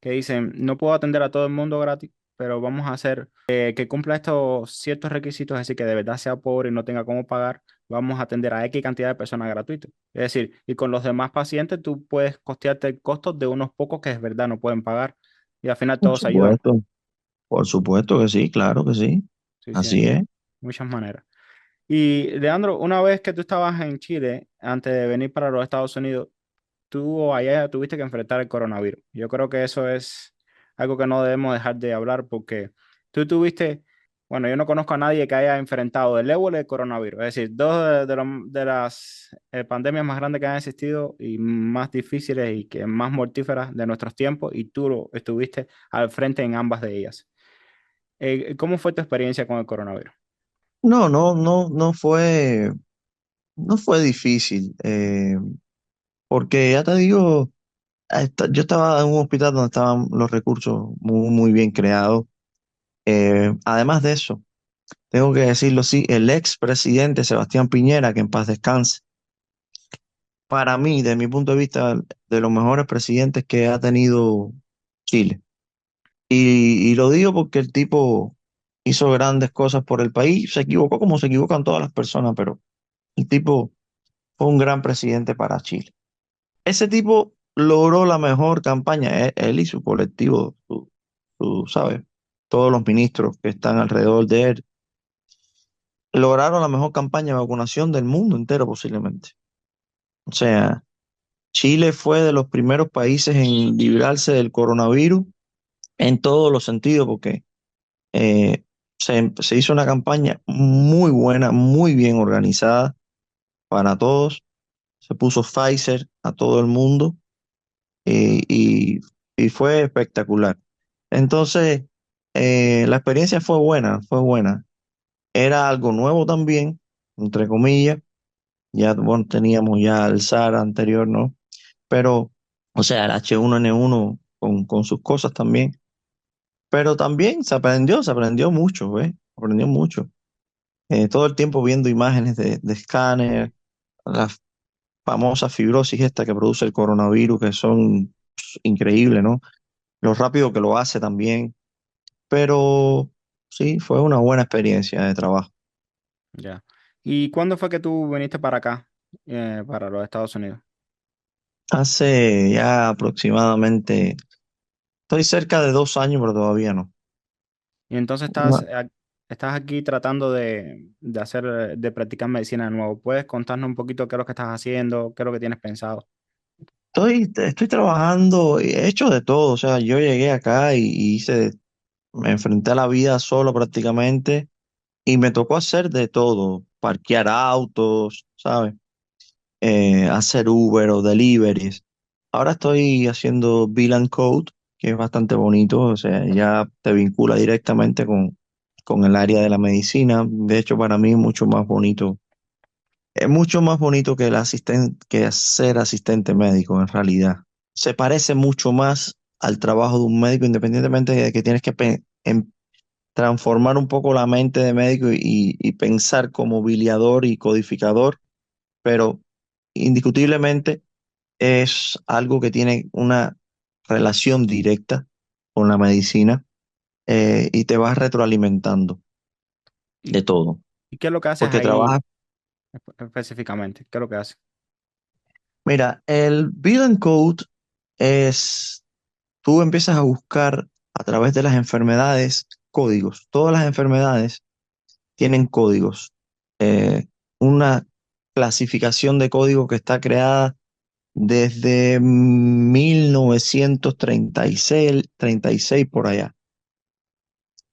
dicen, no puedo atender a todo el mundo gratis, pero vamos a hacer que cumpla estos ciertos requisitos, es decir, que de verdad sea pobre y no tenga cómo pagar, vamos a atender a X cantidad de personas gratuitas. Es decir, y con los demás pacientes tú puedes costearte el costo de unos pocos que es verdad no pueden pagar y al final Por todos se ayudan. supuesto, por supuesto que sí, claro que sí. Sí, sí, Así es. muchas maneras. Y Leandro, una vez que tú estabas en Chile, antes de venir para los Estados Unidos, tú allá tuviste que enfrentar el coronavirus. Yo creo que eso es algo que no debemos dejar de hablar porque tú tuviste, bueno, yo no conozco a nadie que haya enfrentado el ébola y el coronavirus, es decir, dos de las pandemias más grandes que han existido y más difíciles y que más mortíferas de nuestros tiempos y estuviste al frente en ambas de ellas. ¿Cómo fue tu experiencia con el coronavirus? No fue difícil, porque ya te digo, yo estaba en un hospital donde estaban los recursos muy, muy bien creados. Además de eso, tengo que decirlo así, el ex presidente Sebastián Piñera, que en paz descanse, para mí, de mi punto de vista, de los mejores presidentes que ha tenido Chile. Y lo digo porque el tipo hizo grandes cosas por el país, se equivocó como se equivocan todas las personas, pero el tipo fue un gran presidente para Chile. Ese tipo logró la mejor campaña, él y su colectivo, ¿sabes? Todos los ministros que están alrededor de él, lograron la mejor campaña de vacunación del mundo entero posiblemente. O sea, Chile fue de los primeros países en librarse del coronavirus en todos los sentidos, porque se hizo una campaña muy buena, muy bien organizada para todos. Se puso Pfizer a todo el mundo eh, y, y fue espectacular. Entonces, la experiencia fue buena, fue buena. Era algo nuevo también, entre comillas. Ya, bueno, teníamos ya el SARS anterior, ¿no? Pero, o sea, el H1N1 con sus cosas también. Pero también se aprendió mucho, ¿ves? Aprendió mucho. Todo el tiempo viendo imágenes de escáner, la famosa fibrosis esta que produce el coronavirus, que son increíbles, ¿no? Lo rápido que lo hace también. Pero sí, fue una buena experiencia de trabajo. Ya. ¿Y cuándo fue que tú viniste para acá, para los Estados Unidos? Hace ya aproximadamente, estoy cerca de 2 años, pero todavía no. Y entonces No, estás aquí tratando de hacer, de practicar medicina de nuevo. ¿Puedes contarnos un poquito qué es lo que estás haciendo, qué es lo que tienes pensado? estoy trabajando, he hecho de todo, o sea, yo llegué acá y hice Me enfrenté a la vida solo prácticamente y me tocó hacer de todo, parquear autos, ¿sabes? Hacer Uber o deliveries. Ahora estoy haciendo Bill and Code, que es bastante bonito, o sea, ya te vincula directamente con el área de la medicina. De hecho, para mí es mucho más bonito que que ser asistente médico en realidad. Se parece mucho más al trabajo de un médico, independientemente de que tienes que transformar un poco la mente de médico y pensar como biliador y codificador, pero indiscutiblemente es algo que tiene una relación directa con la medicina, y te vas retroalimentando ¿Y, de todo, y qué es lo que haces porque trabajas. ahí específicamente? ¿Qué es lo que haces? Mira, el Bill and Code es, tú empiezas a buscar a través de las enfermedades códigos. Todas las enfermedades tienen códigos. Una clasificación de código que está creada desde 1936 por allá,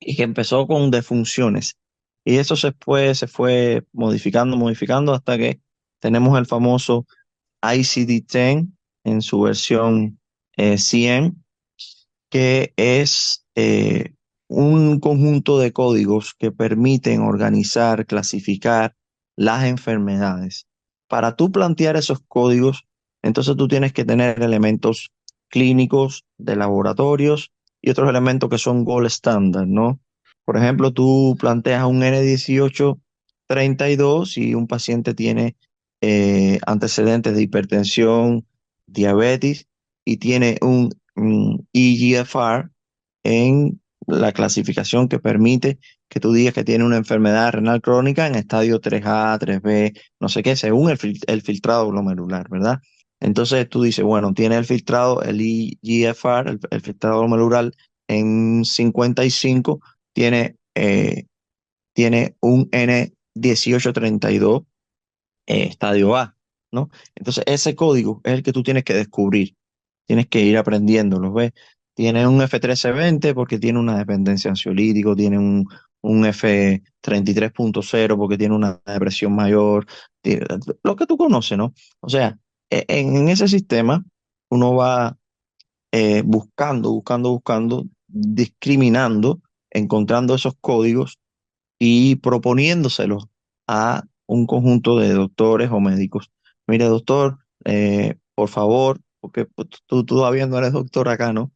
y que empezó con defunciones. Y eso se fue modificando hasta que tenemos el famoso ICD-10 en su versión 100, que es un conjunto de códigos que permiten organizar, clasificar las enfermedades. Para tú plantear esos códigos, entonces tú tienes que tener elementos clínicos de laboratorios y otros elementos que son gold standard, ¿no? Por ejemplo, tú planteas un N1832 y un paciente tiene antecedentes de hipertensión, diabetes y tiene un EGFR en la clasificación que permite que tú digas que tiene una enfermedad renal crónica en estadio 3A, 3B, no sé qué, según el filtrado glomerular, ¿verdad? Entonces tú dices, bueno, tiene el filtrado, el EGFR, el filtrado glomerular en 55, tiene, tiene un N1832 estadio A, ¿no? Entonces ese código es el que tú tienes que descubrir, tienes que ir aprendiéndolo, ¿ves? Tiene un F1320 porque tiene una dependencia ansiolítico, tiene un F33.0 porque tiene una depresión mayor, lo que tú conoces, ¿no? O sea, en ese sistema uno va buscando, discriminando, encontrando esos códigos y proponiéndoselos a un conjunto de doctores o médicos. Mire, doctor, por favor, porque pues, tú todavía no eres doctor acá, ¿no?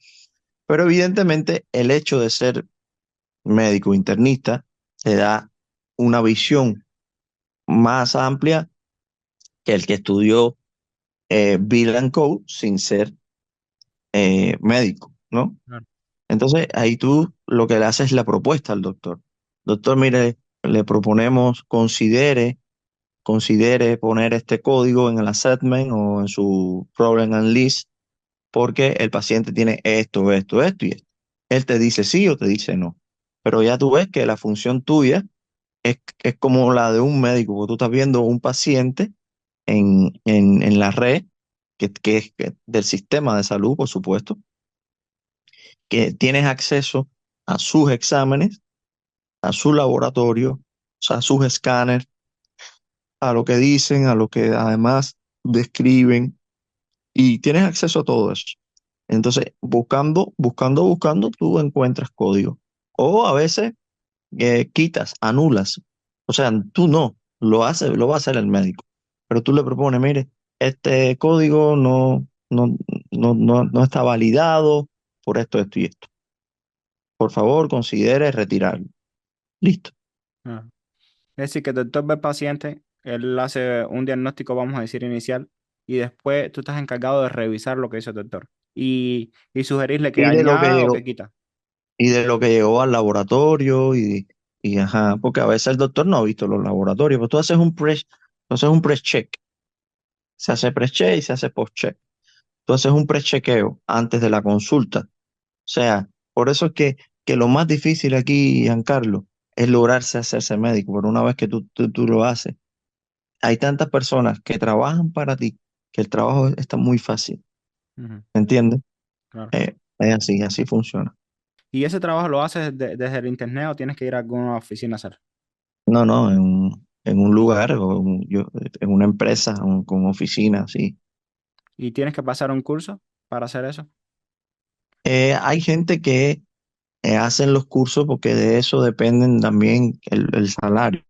Pero evidentemente el hecho de ser médico internista te da una visión más amplia que el que estudió Bill and Code sin ser médico, ¿no? Claro. Entonces ahí tú lo que le haces es la propuesta al doctor. Doctor, mire, le proponemos, considere poner este código en el assessment o en su problem and list porque el paciente tiene esto y esto. Él te dice sí o te dice no. Pero ya tú ves que la función tuya es como la de un médico, porque tú estás viendo un paciente en la red, que del sistema de salud, por supuesto, que tienes acceso a sus exámenes, a su laboratorio, o sea, a sus escáneres, a lo que dicen, a lo que además describen, y tienes acceso a todo eso. Entonces, buscando, tú encuentras código. O a veces quitas, anulas. O sea, tú no, lo va a hacer el médico. Pero tú le propones, mire, este código no está validado por esto y esto. Por favor, considere retirarlo. Listo. Ah. Es decir, que el doctor ve al paciente, él hace un diagnóstico, vamos a decir, inicial, y después tú estás encargado de revisar lo que hizo el doctor y sugerirle que Y de lo que añada o llegó, que quita. y de lo que llegó al laboratorio y ajá, porque a veces el doctor no ha visto los laboratorios, pues tú haces un pre-check, se hace pre-check y se hace post-check. Tú haces un pre-chequeo antes de la consulta. O sea, por eso es que lo más difícil aquí, Giancarlo, es lograrse hacerse médico, pero una vez que tú lo haces, hay tantas personas que trabajan para ti que el trabajo está muy fácil, Ujú, ¿entiendes? claro. Es así, así funciona. ¿Y ese trabajo lo haces desde el internet o tienes que ir a alguna oficina a hacer? No, no, en un lugar, en una empresa, con oficina, sí. ¿Y tienes que pasar un curso para hacer eso? Hay gente que hacen los cursos porque de eso dependen también el salario.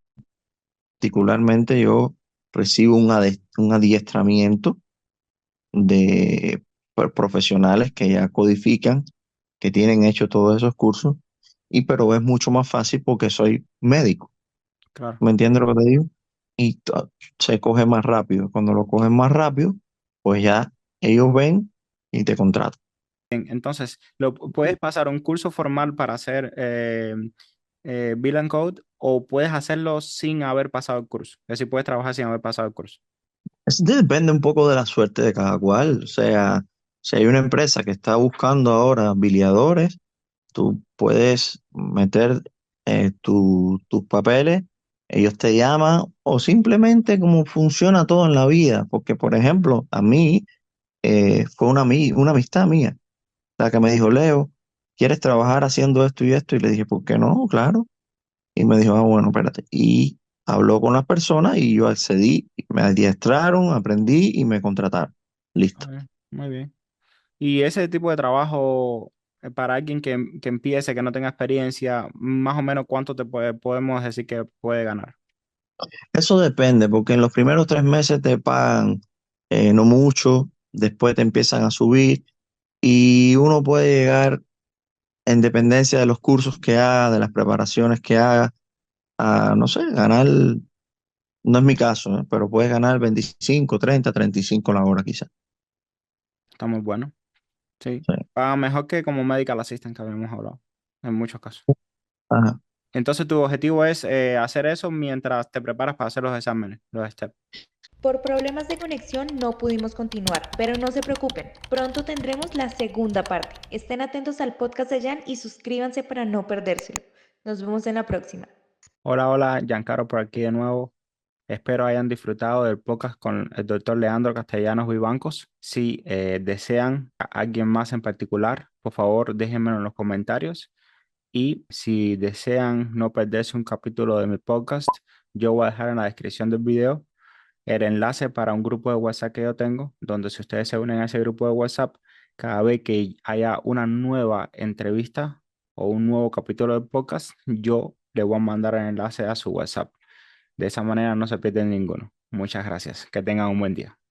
Particularmente yo recibo un adiestramiento de profesionales que ya codifican, que tienen hecho todos esos cursos, pero es mucho más fácil porque soy médico. Claro. ¿Me entiendes lo que te digo? Y se coge más rápido. Cuando lo cogen más rápido, pues ya ellos ven y te contratan. Entonces, puedes pasar un curso formal para hacer Bill and Code o puedes hacerlo sin haber pasado el curso. Es decir, puedes trabajar sin haber pasado el curso. Depende un poco de la suerte de cada cual. O sea, si hay una empresa que está buscando ahora afiliadores, tú puedes meter tus papeles, ellos te llaman o simplemente como funciona todo en la vida. Porque, por ejemplo, a mí fue una amistad mía la que me dijo, Leo, ¿quieres trabajar haciendo esto y esto? Y le dije, ¿por qué no? Claro. Y me dijo, ah, bueno, espérate. Y habló con las personas y yo accedí, me adiestraron, aprendí y me contrataron. Listo. Muy bien. Y ese tipo de trabajo, para alguien que empiece, que no tenga experiencia, más o menos cuánto podemos decir que puede ganar. Eso depende, porque en los primeros 3 meses te pagan no mucho, después te empiezan a subir y uno puede llegar, en dependencia de los cursos que haga, de las preparaciones que haga, a, no sé, ganar, no es mi caso, pero puedes ganar 25, 30, 35 la hora quizás. Está muy bueno. Sí. Sí. Paga mejor que como medical assistant que habíamos hablado, en muchos casos. Ajá. Entonces tu objetivo es hacer eso mientras te preparas para hacer los exámenes, los steps. Por problemas de conexión no pudimos continuar, pero no se preocupen, pronto tendremos la segunda parte. Estén atentos al podcast de Jan y suscríbanse para no perdérselo. Nos vemos en la próxima. Hola, hola, Giancarlo por aquí de nuevo. Espero hayan disfrutado del podcast con el doctor Leandro Castellanos Vivancos. Si desean a alguien más en particular, por favor déjenmelo en los comentarios. Y si desean no perderse un capítulo de mi podcast, yo voy a dejar en la descripción del video el enlace para un grupo de WhatsApp que yo tengo, donde si ustedes se unen a ese grupo de WhatsApp, cada vez que haya una nueva entrevista o un nuevo capítulo del podcast, yo le voy a mandar el enlace a su WhatsApp. De esa manera no se pierden ninguno. Muchas gracias. Que tengan un buen día.